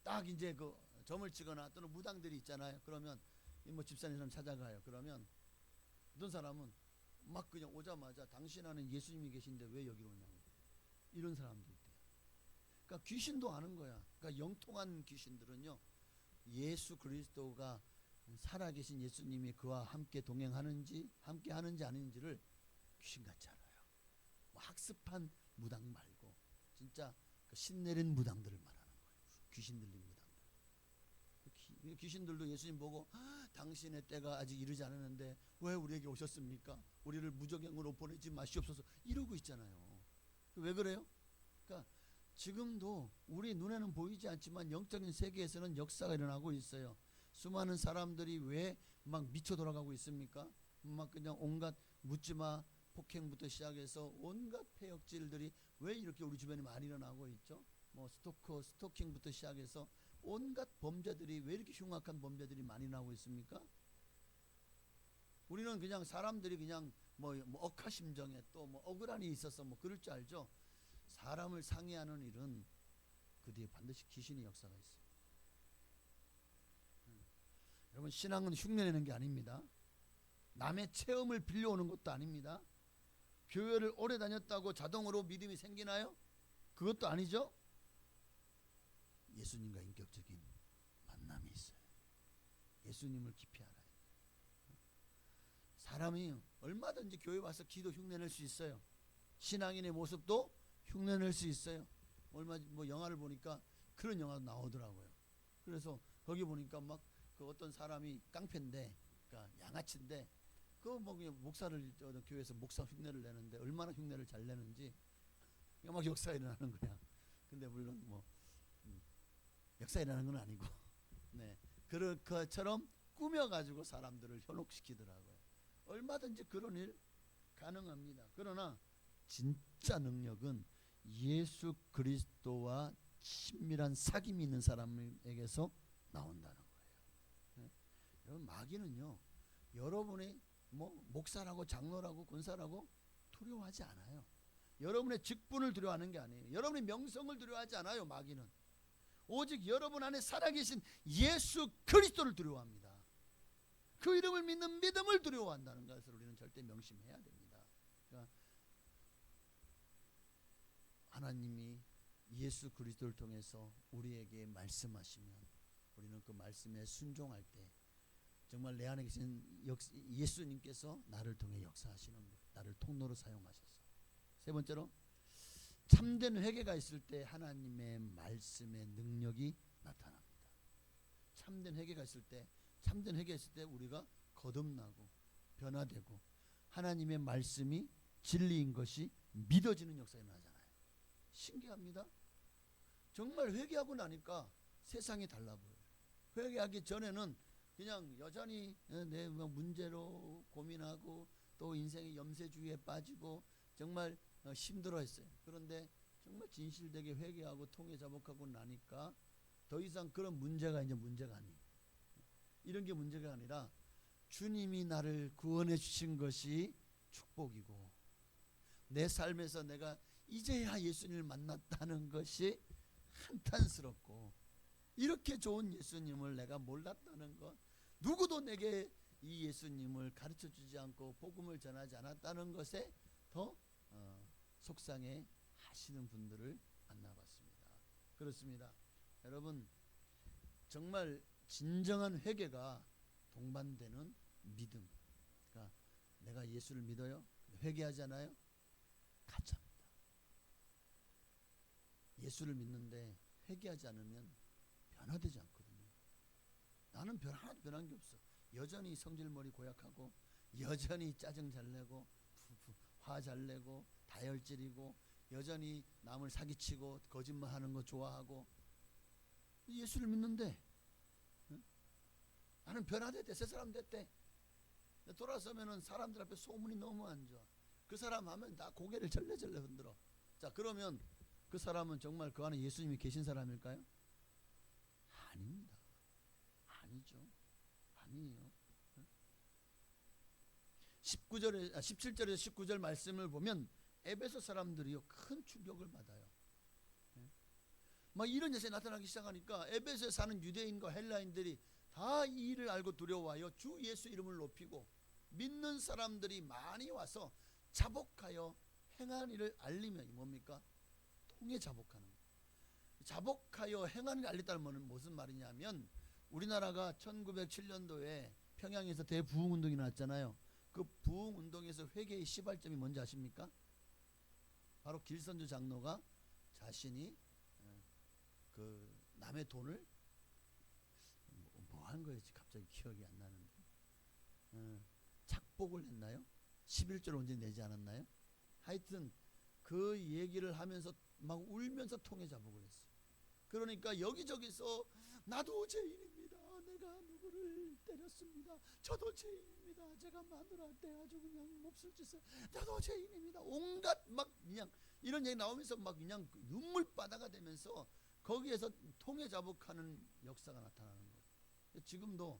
Speaker 3: 딱 이제 그 점을 치거나 또는 무당들이 있잖아요. 그러면 뭐 집사님 찾아가요. 그러면 어떤 사람은 막 그냥 오자마자 당신 안에 예수님이 계신데 왜 여기로 오냐고 이런 사람도 있대요. 그러니까 귀신도 아는 거야. 그러니까 영통한 귀신들은요 예수 그리스도가 살아계신 예수님이 그와 함께 동행하는지 함께 하는지 아닌지를 귀신같이 알아요. 뭐 학습한 무당 말고 진짜 그 신내린 무당들을 말하는 거예요. 귀신 들린 무당들. 귀신들도 예수님 보고 당신의 때가 아직 이르지 않았는데 왜 우리에게 오셨습니까? 우리를 무적행으로 보내지 마시옵소서 이러고 있잖아요. 왜 그래요? 그러니까 지금도 우리 눈에는 보이지 않지만 영적인 세계에서는 역사가 일어나고 있어요. 수많은 사람들이 왜 막 미쳐 돌아가고 있습니까? 막 그냥 온갖 묻지마 폭행부터 시작해서 온갖 폐역질들이 왜 이렇게 우리 주변에 많이 일어나고 있죠? 뭐 스토킹부터 시작해서 온갖 범죄들이 왜 이렇게 흉악한 범죄들이 많이 나오고 있습니까? 우리는 그냥 사람들이 그냥 뭐 억하심정에 또 뭐 억울한 일이 있어서 뭐 그럴 줄 알죠. 사람을 상해하는 일은 그 뒤에 반드시 귀신의 역사가 있어요. 여러분 신앙은 흉내내는 게 아닙니다. 남의 체험을 빌려오는 것도 아닙니다. 교회를 오래 다녔다고 자동으로 믿음이 생기나요? 그것도 아니죠. 예수님과 인격적인 만남이 있어요. 예수님을 깊이 알아요. 사람이 얼마든지 교회 와서 기도 흉내낼 수 있어요. 신앙인의 모습도 흉내낼 수 있어요. 얼마 뭐 영화를 보니까 그런 영화도 나오더라고요. 그래서 거기 보니까 막 그 어떤 사람이 깡패인데, 그러니까 양아치인데, 그 뭐 그냥 목사를 교회에서 목사 흉내를 내는데 얼마나 흉내를 잘 내는지 막 역사 일어나는 거야. 근데 물론 뭐 역사 일어나는 건 아니고, 네 그런 것처럼 꾸며가지고 사람들을 현혹시키더라고요. 얼마든지 그런 일 가능합니다. 그러나 진짜 능력은 예수 그리스도와 친밀한 사귐이 있는 사람에게서 나온다는 거예요. 네? 여러분 마귀는요, 여러분의 뭐 목사라고 장로라고 권사라고 두려워하지 않아요. 여러분의 직분을 두려워하는 게 아니에요. 여러분의 명성을 두려워하지 않아요. 마귀는 오직 여러분 안에 살아계신 예수 그리스도를 두려워합니다. 그 이름을 믿는 믿음을 두려워한다는 것을 우리는 절대 명심해야 됩니다. 그러니까 하나님이 예수 그리스도를 통해서 우리에게 말씀하시면 우리는 그 말씀에 순종할 때 정말 내 안에 계신 예수님께서 나를 통해 역사하시는 거예요. 나를 통로로 사용하셔서. 세 번째로 참된 회개가 있을 때 하나님의 말씀의 능력이 나타납니다. 참된 회개가 있을 때 우리가 거듭나고 변화되고 하나님의 말씀이 진리인 것이 믿어지는 역사가 일어나잖아요. 신기합니다. 정말 회개하고 나니까 세상이 달라 보여요. 회개하기 전에는 그냥 여전히 내 문제로 고민하고 또 인생의 염세주의에 빠지고 정말 힘들어했어요. 그런데 정말 진실되게 회개하고 통해 자복하고 나니까 더 이상 그런 문제가 이제 문제가 아니에요. 이런 게 문제가 아니라 주님이 나를 구원해 주신 것이 축복이고 내 삶에서 내가 이제야 예수님을 만났다는 것이 한탄스럽고 이렇게 좋은 예수님을 내가 몰랐다는 것, 누구도 내게 이 예수님을 가르쳐 주지 않고 복음을 전하지 않았다는 것에 더 속상해 하시는 분들을 만나봤습니다. 그렇습니다. 여러분, 정말 진정한 회개가 동반되는 믿음. 그러니까 내가 예수를 믿어요? 회개하잖아요? 가짜입니다. 예수를 믿는데 회개하지 않으면 변화되지 않거든요. 나는 하나도 변한 게 없어. 여전히 성질머리 고약하고 여전히 짜증 잘 내고 화 잘 내고 다혈질이고 여전히 남을 사기치고 거짓말하는 거 좋아하고 예수를 믿는데 나는 변화됐대. 새 사람 됐대. 돌아서면은 사람들 앞에 소문이 너무 안 좋아. 그 사람 하면 다 고개를 절레절레 흔들어. 자, 그러면 그 사람은 정말 그 안에 예수님이 계신 사람일까요? 아닙니다. 아니죠. 아니에요. 17절에서 19절 말씀을 보면 에베소 사람들이요 큰 충격을 받아요. 막 이런 예수에 나타나기 시작하니까 에베소에 사는 유대인과 헬라인들이 다 이 일을 알고 두려워하여 주 예수 이름을 높이고 믿는 사람들이 많이 와서 자복하여 행한 일을 알리며, 뭡니까? 통해 자복하는 거. 자복하여 행한 일을 알렸다는 말은 무슨 말이냐면 우리나라가 1907년도에 평양에서 대부흥운동이 나왔잖아요. 그 부흥운동에서 회개의 시발점이 뭔지 아십니까? 바로 길선주 장로가 자신이 그 남의 돈을 뭐 한 거였지 갑자기 기억이 안 나는데 착복을 했나요? 11조를 언제 내지 않았나요? 하여튼 그 얘기를 하면서 막 울면서 통해 자복을 했어요. 그러니까 여기저기서 나도 죄인입니다. 내가 누구를 때렸습니다. 저도 죄인입니다. 제가 마누라한테 아주 그냥 몹쓸 짓을, 나도 죄인입니다. 온갖 막 그냥 이런 얘기 나오면서 막 그냥 눈물바다가 되면서 거기에서 통해 자복하는 역사가 나타나는 거예요. 지금도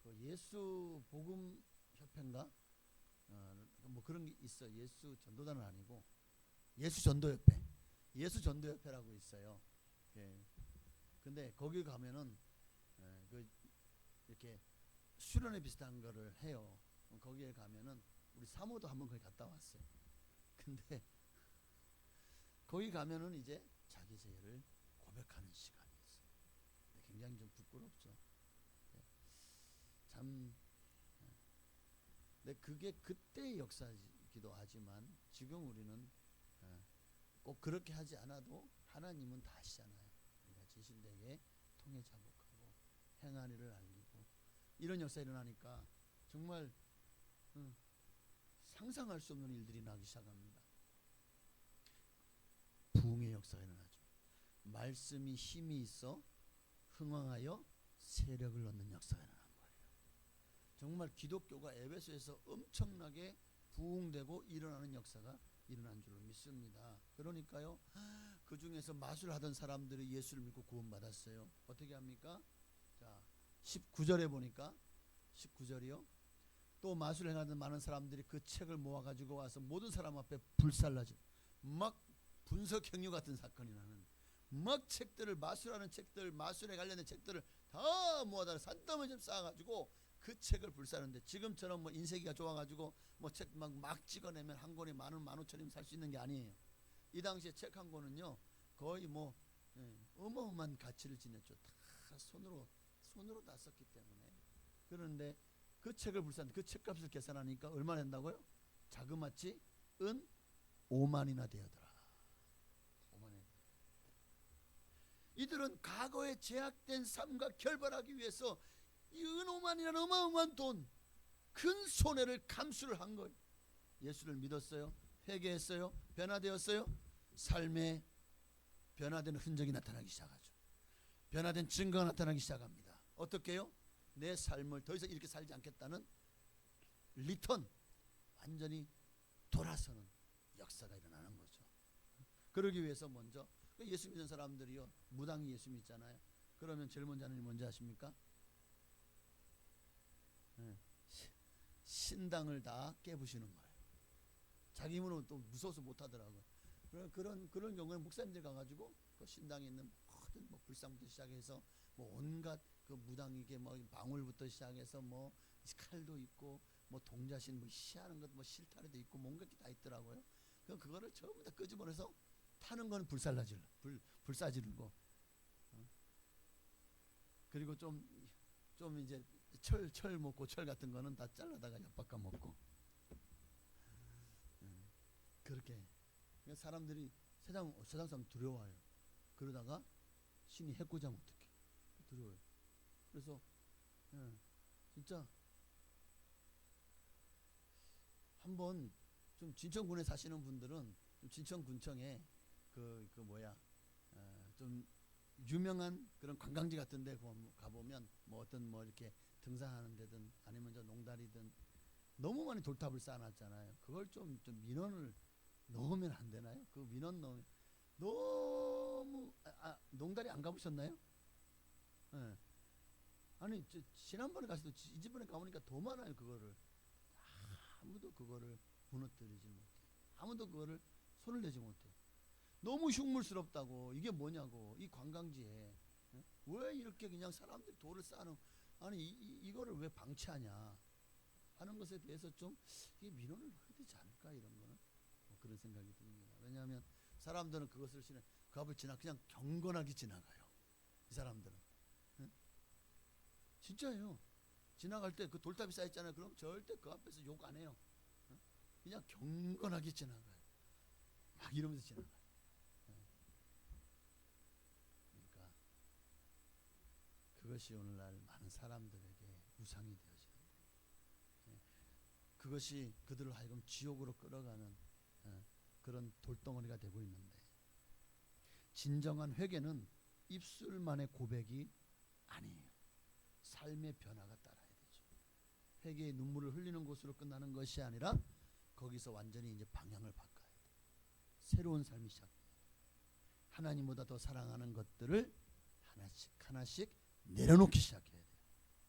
Speaker 3: 그 예수 복음 협회인가 뭐 그런 게 있어. 예수 전도단은 아니고 예수 전도협회, 예수 전도협회라고 있어요. 예. 근데 거기 가면은 그 이렇게 수련회 비슷한 거를 해요. 거기에 가면은 우리 사모도 한번 거기 갔다 왔어요. 근데 거기 가면은 이제 자기 죄를 고백하는 시간이 있어요. 굉장히 좀 부끄럽죠. 참. 근데 그게 그때의 역사이기도 하지만 지금 우리는 꼭 그렇게 하지 않아도 하나님은 다 아시잖아요. 우리가 진실되게 통해 자복하고 행한 일을 알리고 이런 역사가 일어나니까 정말 상상할 수 없는 일들이 나기 시작합니다. 부흥의 역사가 일어나죠. 말씀이 힘이 있어 흥왕하여 세력을 얻는 역사가 일어난 거예요. 정말 기독교가 에베소에서 엄청나게 부흥되고 일어나는 역사가 일어난 줄로 믿습니다. 그러니까요, 그 중에서 마술하던 사람들이 예수를 믿고 구원받았어요. 어떻게 합니까? 자, 19절에 보니까 19절이요. 또 마술을 행하던 많은 사람들이 그 책을 모아가지고 와서 모든 사람 앞에 불살라져 막 분석행유 같은 사건이 나는 막 책들을, 마술하는 책들, 마술에 관련된 책들을 다 모아다 산더미 좀 쌓아가지고 그 책을 불사르는데, 지금처럼 뭐 인쇄기가 좋아가지고 뭐 책 막 찍어내면 한 권에 15,000원이면 살 수 있는 게 아니에요. 이 당시에 책 한 권은요 거의 뭐 어마어마한 가치를 지녔죠. 다 손으로 다 썼기 때문에. 그런데 그 책을 불사르는데 그 책값을 계산하니까 얼마 된다고요? 자그마치 은 5만이나 되었더라. 5만이. 이들은 과거에 제약된 삶과 결별하기 위해서 이 은 5만이라는 어마어마한 돈, 큰 손해를 감수를 한 거예요. 예수를 믿었어요. 회개했어요. 변화되었어요. 삶에 변화된 흔적이 나타나기 시작하죠. 변화된 증거가 나타나기 시작합니다. 어떻게 해요? 내 삶을 더 이상 이렇게 살지 않겠다는 리턴, 완전히 돌아서는 역사가 일어나는 거죠. 그러기 위해서 먼저 예수 믿는 사람들이요 무당이 예수 믿잖아요. 그러면 제일 먼저 하는 일 뭔지 아십니까? 신당을 다 깨부시는 거예요. 자기 힘으로 또 무서워서 못 하더라고요. 그런 경우에 목사님들 가가지고 그 신당에 있는 모든 뭐 불상부터 시작해서 뭐 온갖 그 무당에게 뭐 방울부터 시작해서 뭐 칼도 있고 뭐 동자신 뭐 시하는 것 뭐 실타래도 있고 뭔가 다 있더라고요. 그거를 전부 다 끄집어내서 타는 건 불사지르고 그리고 좀 이제 철 뭐 고철 같은 거는 다 잘라다가 엿바꿔 먹고 그렇게 사람들이 세상 사람 두려워해요. 그러다가 신이 해코지하면 어떡해? 두려워요. 그래서 진짜 한번 좀 진천군에 사시는 분들은 좀 진천군청에 좀 유명한 그런 관광지 같은데 가보면 뭐 어떤 뭐 이렇게 등산하는 데든 아니면 저 농다리든 너무 많이 돌탑을 쌓아놨잖아요. 그걸 좀 민원을 넣으면 안 되나요? 그 민원 넣으면 너무 농다리 안 가보셨나요? 네. 아니 지난번에 갔을 때 이번에 가보니까 더 많아요. 그거를 아무도 그거를 무너뜨리지 못해. 아무도 그거를 손을 내지 못해. 너무 흉물스럽다고. 이게 뭐냐고. 이 관광지에 왜 이렇게 그냥 사람들이 돌을 쌓는 아니 이거를 왜 방치하냐 하는 것에 대해서 좀 이게 민원을 넣어야 되지 않을까 이런 거는 뭐 그런 생각이 듭니다. 왜냐하면 사람들은 그것을 그 앞을 그냥 경건하게 지나가요. 이 사람들은 진짜예요. 지나갈 때 그 돌탑이 쌓였잖아요. 그럼 절대 그 앞에서 욕 안 해요. 그냥 경건하게 지나가요. 막 이러면서 지나가요. 그러니까 그것이 오늘날 많은 사람들에게 우상이 되어지는데 그것이 그들을 하여금 지옥으로 끌어가는 그런 돌덩어리가 되고 있는데 진정한 회개는 입술만의 고백이 아니에요. 삶의 변화가 따라야 되죠. 회개의 눈물을 흘리는 곳으로 끝나는 것이 아니라 거기서 완전히 이제 방향을 바꿔야 돼. 새로운 삶이 시작돼야 돼. 하나님보다 더 사랑하는 것들을 하나씩 하나씩 내려놓기 시작해야 돼요.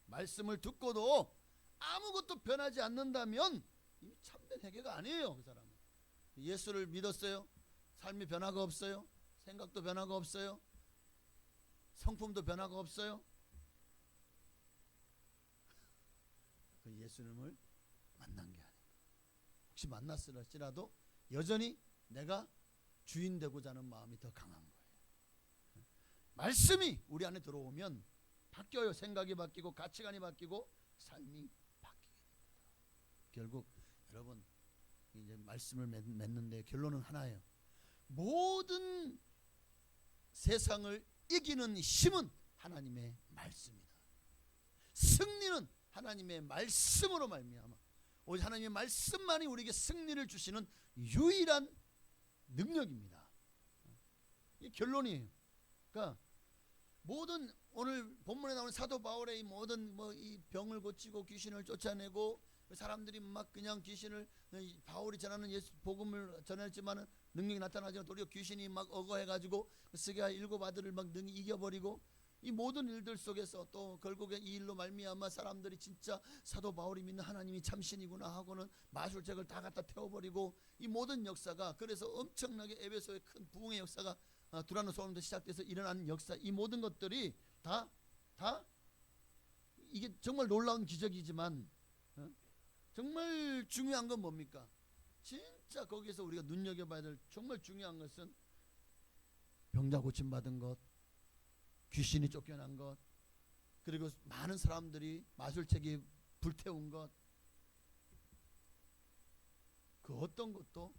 Speaker 3: 말씀을 듣고도 아무것도 변하지 않는다면 이미 참된 회개가 아니에요. 그 사람은 예수를 믿었어요. 삶의 변화가 없어요. 생각도 변화가 없어요. 성품도 변화가 없어요. 그 예수님을 만난 게 아니고 혹시 만났을지라도 여전히 내가 주인 되고자 하는 마음이 더 강한 거예요. 말씀이 우리 안에 들어오면 바뀌어요. 생각이 바뀌고 가치관이 바뀌고 삶이 바뀌게 됩니다. 결국 여러분 이제 말씀을 맺는데 결론은 하나예요. 모든 세상을 이기는 힘은 하나님의 말씀이다. 승리는 하나님의 말씀으로 말미암아 오직 하나님의 말씀만이 우리에게 승리를 주시는 유일한 능력입니다. 이 결론이에요. 그러니까 모든 오늘 본문에 나오는 사도 바울의 이 모든 뭐 이 병을 고치고 귀신을 쫓아내고 사람들이 막 그냥 귀신을 바울이 전하는 예수 복음을 전했지만은 능력이 나타나지 않고 우리가 귀신이 막 억어해가지고 스가 일곱 아들을 막 능히 이겨버리고 이 모든 일들 속에서 또 결국에 이 일로 말미암아 사람들이 진짜 사도 바울이 믿는 하나님이 참신이구나 하고는 마술책을 다 갖다 태워버리고 이 모든 역사가 그래서 엄청나게 에베소의 큰 부흥의 역사가 두라노소원부터 시작돼서 일어난 역사 이 모든 것들이 다 이게 정말 놀라운 기적이지만 정말 중요한 건 뭡니까? 진짜 거기에서 우리가 눈여겨봐야 될 정말 중요한 것은 병자 고침받은 것, 귀신이 쫓겨난 것, 그리고 많은 사람들이 마술책이 불태운 것, 그 어떤 것도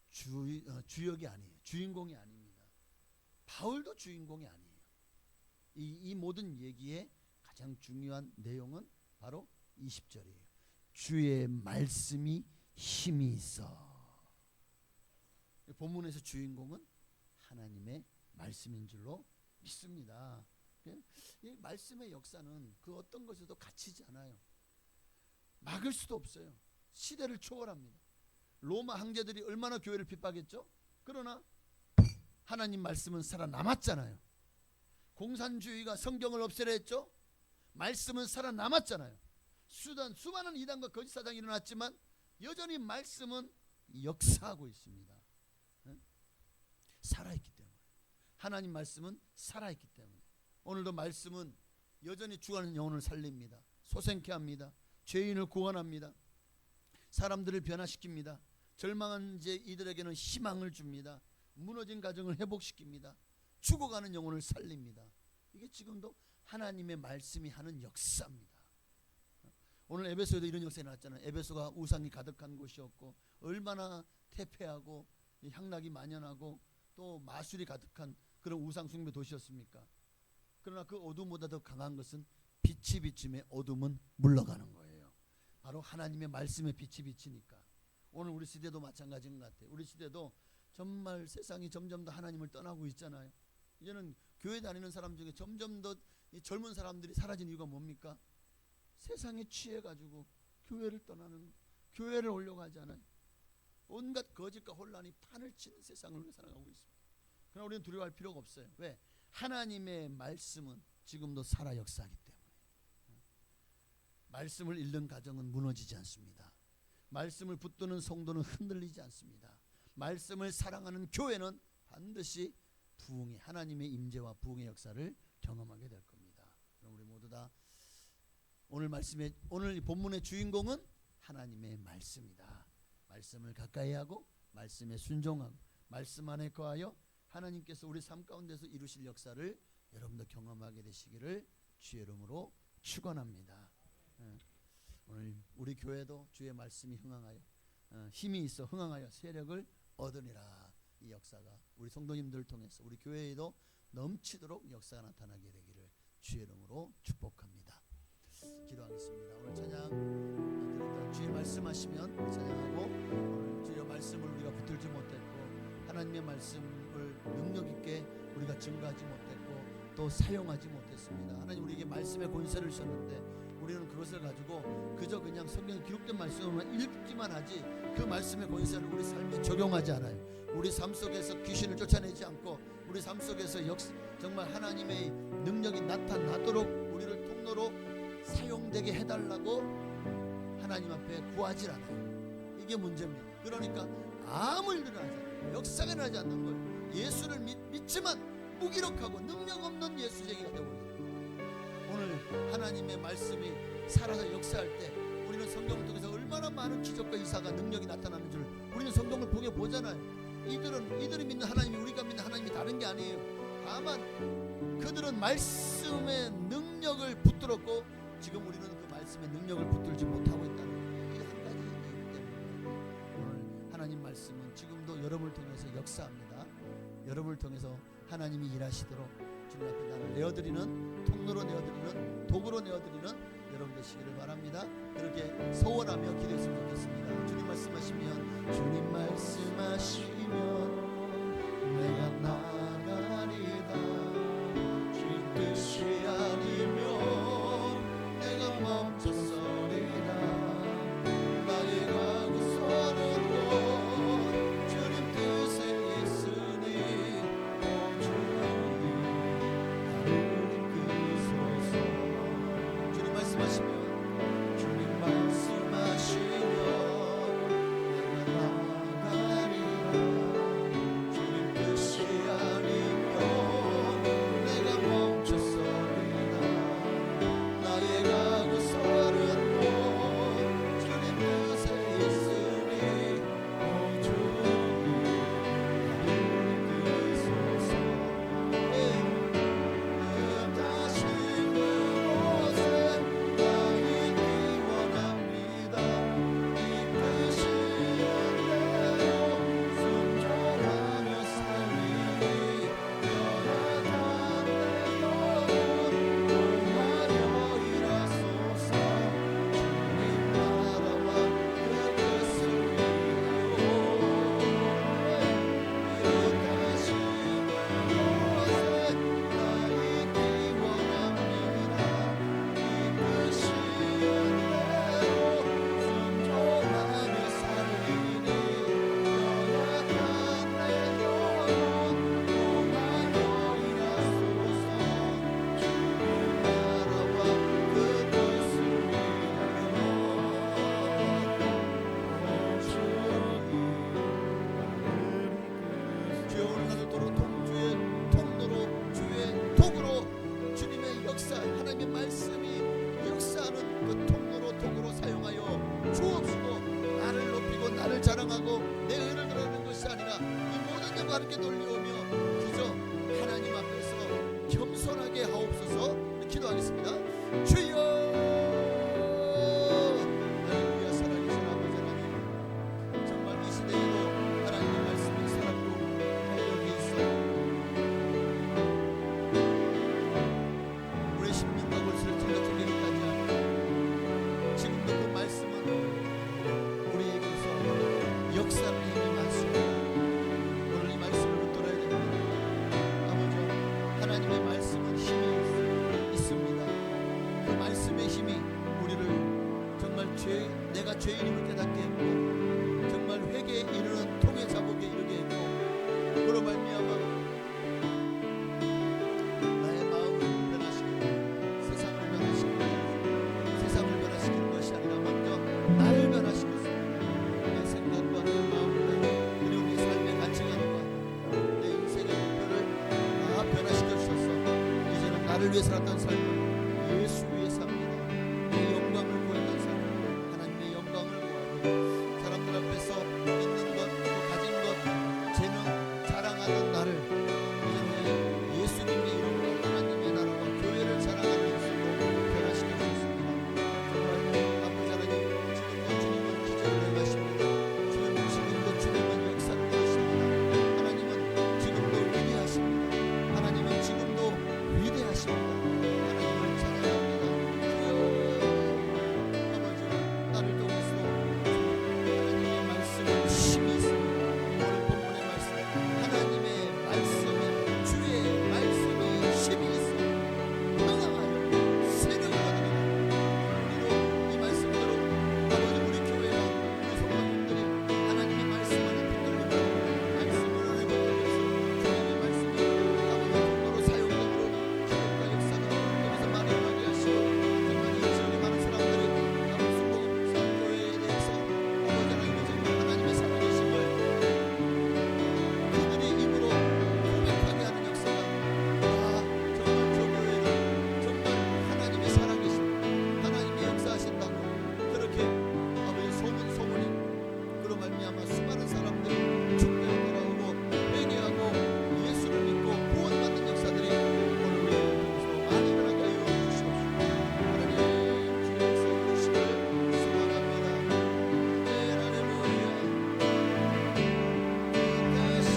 Speaker 3: 주역이 아니에요. 주인공이 아닙니다. 바울도 주인공이 아니에요. 이 모든 얘기의 가장 중요한 내용은 바로 20절이에요. 주의 말씀이 힘이 있어. 본문에서 주인공은 하나님의 말씀인 줄로 믿습니다. 이 말씀의 역사는 그 어떤 것에도 갇히지 않아요. 막을 수도 없어요. 시대를 초월합니다. 로마 황제들이 얼마나 교회를 핍박했죠? 그러나 하나님 말씀은 살아남았잖아요. 공산주의가 성경을 없애려 했죠? 말씀은 살아남았잖아요. 수많은 이단과 거짓 사장이 일어났지만 여전히 말씀은 역사하고 있습니다. 살아있기 때문에. 하나님 말씀은 살아있기 때문에. 오늘도 말씀은 여전히 죽어가는 영혼을 살립니다. 소생케 합니다. 죄인을 구원합니다. 사람들을 변화시킵니다. 절망한 이들에게는 희망을 줍니다. 무너진 가정을 회복시킵니다. 죽어가는 영혼을 살립니다. 이게 지금도 하나님의 말씀이 하는 역사입니다. 오늘 에베소에도 이런 역사가 나왔잖아요. 에베소가 우상이 가득한 곳이었고 얼마나 태폐하고 향락이 만연하고 또 마술이 가득한 그런 우상 숭배 도시였습니까? 그러나 그 어둠보다 더 강한 것은 빛이 비침에 어둠은 물러가는 거예요. 바로 하나님의 말씀에 빛이 비치니까. 오늘 우리 시대도 마찬가지인 것 같아요. 우리 시대도 정말 세상이 점점 더 하나님을 떠나고 있잖아요. 이제는 교회 다니는 사람 중에 점점 더 이 젊은 사람들이 사라진 이유가 뭡니까? 세상에 취해가지고 교회를 떠나는, 교회를 오려고 하지 않아요. 온갖 거짓과 혼란이 판을 치는 세상을 우리가 살아가고 있습니다. 그러나 우리는 두려워할 필요가 없어요. 왜? 하나님의 말씀은 지금도 살아 역사하기 때문에. 말씀을 읽는 가정은 무너지지 않습니다. 말씀을 붙드는 성도는 흔들리지 않습니다. 말씀을 사랑하는 교회는 반드시 부흥의, 하나님의 임재와 부흥의 역사를 경험하게 될 겁니다. 그럼 우리 모두 다 오늘 이 본문의 주인공은 하나님의 말씀이다. 말씀을 가까이 하고 말씀에 순종하고 말씀 안에 거하여 하나님께서 우리 삶 가운데서 이루실 역사를 여러분도 경험하게 되시기를 주의 이름으로 축원합니다. 오늘 우리 교회도 주의 말씀이 흥황하여 힘이 있어 흥황하여 세력을 얻으리라. 이 역사가 우리 성도님들을 통해서 우리 교회에도 넘치도록 역사가 나타나게 되기를 주의 이름으로 축복합니다. 기도하겠습니다. 오늘 찬양 주의 말씀하시면 찬양하고, 오늘 주의 말씀을 우리가 붙들지 못했고 하나님의 말씀을 능력 있게 우리가 증거하지 못했고 또 사용하지 못했습니다. 하나님 우리에게 말씀의 권세를 주셨는데 우리는 그것을 가지고 그저 그냥 성경에 기록된 말씀만 읽기만 하지 그 말씀의 권세를 우리 삶에 적용하지 않아요. 우리 삶 속에서 귀신을 쫓아내지 않고 우리 삶 속에서 정말 하나님의 능력이 나타나도록 우리를 통로로 사용되게 해달라고 하나님 앞에 구하지 않아요. 이게 문제입니다. 그러니까 아무 일도 일어나지 않아요. 역사가 일어나지 않는 거예요. 예수를 믿지만 무기력하고 능력 없는 예수쟁이가 되고 있어요. 오늘 하나님의 말씀이 살아서 역사할 때 우리는 성경을 통해서 얼마나 많은 기적과 이사가 능력이 나타나는 줄 우리는 성경을 보잖아요. 이들이 믿는 하나님이 우리가 믿는 하나님이 다른 게 아니에요. 다만 그들은 말씀의 능력을 붙들었고 지금 우리는 그 말씀의 능력을 붙들지 못하고 있다는 이 한 가지 이유 때문에 오늘 하나님 말씀은 지금도 여러분을 통해서 역사합니다. 여러분을 통해서 하나님이 일하시도록 주님 앞에 나를 내어드리는, 통로로 내어드리는, 도구로 내어드리는 여러분 되시기를 바랍니다. 그렇게 소원하며 기도했으면 좋겠습니다. 주님 말씀하시면, 주님 말씀하시면 내가 나가리다. 주님 뜻이 아니면 내가 멈춰서리라. 나의 가고서는 곳 주님 뜻에 있으니 주님 나를 이끄소서. 주님 말씀하시면, 주님 말씀하시면 내가 나가리라. 주님 뜻이 주여. 할렐루야. 살아계신 아버지 하나님, 정말 이 시대에도 하나님의 말씀이 살았고 활력이 있어 우리 심령과 골수를 찔러주기까지 하고, 지금도 그 말씀은 우리에게서 역사를 힘이 많습니다. 오늘 이 말씀을 붙들어야 됩니다. 아버지, 하나님의 말씀은 힘이 있습니다. 그 말씀의 힘이 우리를 정말 내가 죄인임을 깨닫게 했고, 정말 회개에 이르는 통해 자복에 이르게 했고, 그로 말미암아 나의 마음을 변화시키고 세상을 변화시키고, 세상을 변화시키는 것이 아니라 먼저 나를 변화시켰습니다. 내 생각과 내 마음과 그리고 내 삶의 가치관과 내 인생의 목표를 다 변화시켜 주셔서 이제는 나를 위해 살았던 삶을 예수 위해 삽니다. 내 영광을 구했던 삶, 하나님의 영광을 구하고 사람들 앞에서 있는 것, 또 가진 것, 재능 자랑하는 나를 이제는 예수님의 이름으로 하나님의 나라와 교회를 자랑하는 것으로 변화시켜 주셨습니다. 정말 아버지 하나님, 지금도 주님은 기적을 행하십니다. 지금도 주님은 역사를 하십니다. 하나님은 지금도 위대하십니다. 하나님은 지금도 위대하십니다. 하나님을 찬양합니다. 주여. 아버지, 나를 통해서 하나님의 말씀에 힘이 있습니다. 오늘 본문의 말씀, 하나님의 말씀에, 주의 말씀에 힘이 있어 강하여 세력을 얻으리라. 우리로 이 말씀대로 아버지, 우리 교회와 우리 성도님들이 하나님의 말씀 안에 붙들리고 말씀을 해보면서 주님의 말씀이 아버지 통로로 사용됨으로 기록과 역사가 여기서 많이 일어나게 하시고, 정말 이 지역의 많은 사람들이 아버지 순복음 교회에 대해서 아버지 하나님의 정말 하나님의 살아계심을 그들의 입으로 고백하게 하는 역사가, 정말 저 교회는 정말 하나님의 살아계심, 하나님의 역사하신다고 그렇게 아버지 소문이 그로 말미암아 수많은 사람들이 축배를 돌아오고 회개하고 예수를 믿고 구원받는 역사들이 오늘 우리 통해서 많이 일어나게 하여 주시옵소서. 하나님, 주의 역사해 주시길 소원합니다. 할렐루야. 대신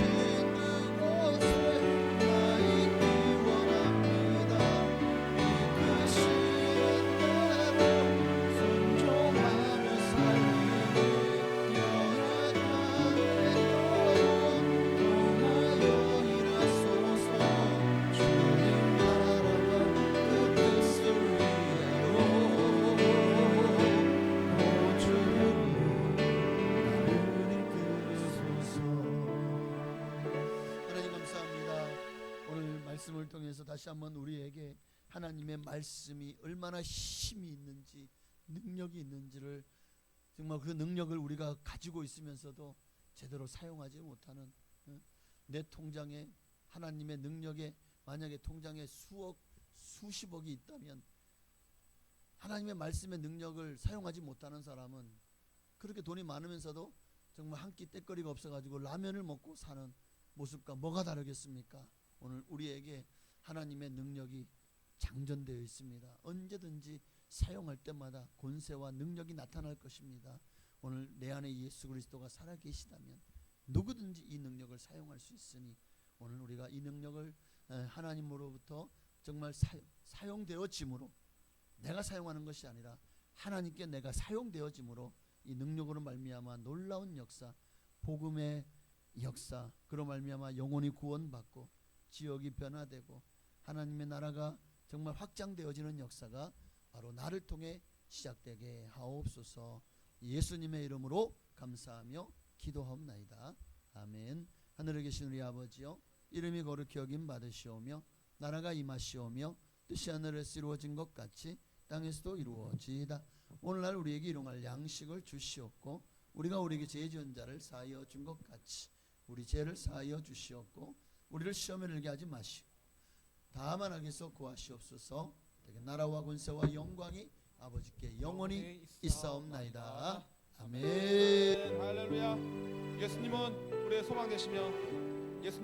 Speaker 3: 그곳에 나 있기 원합니다. 이끄시는 대로 순종하며 살리니 영원하게 통하여 일하소서. 주님 나라와 그 뜻을 위하여 오 주님 나를 이끄소서. 하나님 감사합니다. 오늘 말씀을 통해서 다시 한번 우리에게 하나님의 말씀이 얼마나 힘이 있는지, 능력이 있는지를, 정말 그 능력을 우리가 가지고 있으면서도 제대로 사용하지 못하는, 내 통장에 하나님의 능력에, 만약에 통장에 수억 수십억이 있다면 하나님의 말씀의 능력을 사용하지 못하는 사람은 그렇게 돈이 많으면서도 정말 한 끼 떼거리가 없어가지고 라면을 먹고 사는 모습과 뭐가 다르겠습니까? 오늘 우리에게 하나님의 능력이 장전되어 있습니다. 언제든지 사용할 때마다 권세와 능력이 나타날 것입니다. 오늘 내 안에 예수 그리스도가 살아계시다면 누구든지 이 능력을 사용할 수 있으니, 오늘 우리가 이 능력을 하나님으로부터 정말 사용되어짐으로, 내가 사용하는 것이 아니라 하나님께 내가 사용되어짐으로 이 능력으로 말미암아 놀라운 역사, 복음의 역사, 그로 말미암아 영혼이 구원받고 지역이 변화되고 하나님의 나라가 정말 확장되어지는 역사가 바로 나를 통해 시작되게 하옵소서. 예수님의 이름으로 감사하며 기도하옵나이다. 아멘. 하늘에 계신 우리 아버지여, 이름이 거룩히 여김 받으시오며 나라가 임하시오며 뜻이 하늘에서 이루어진 것 같이 땅에서도 이루어지이다. 오늘날 우리에게 일용할 양식을 주시옵고, 우리가 우리에게 죄 지은 자를 사하여 준 것 같이 우리 죄를 사하여 주시옵고, 우리를 시험에 들게 하지 마시고 다만 악에서 구하시옵소서. 나라와 권세와 영광이 아버지께 영원히 있사옵나이다. 아멘.
Speaker 4: 할렐루야. 예수님은 우리의 소망 되시며 예수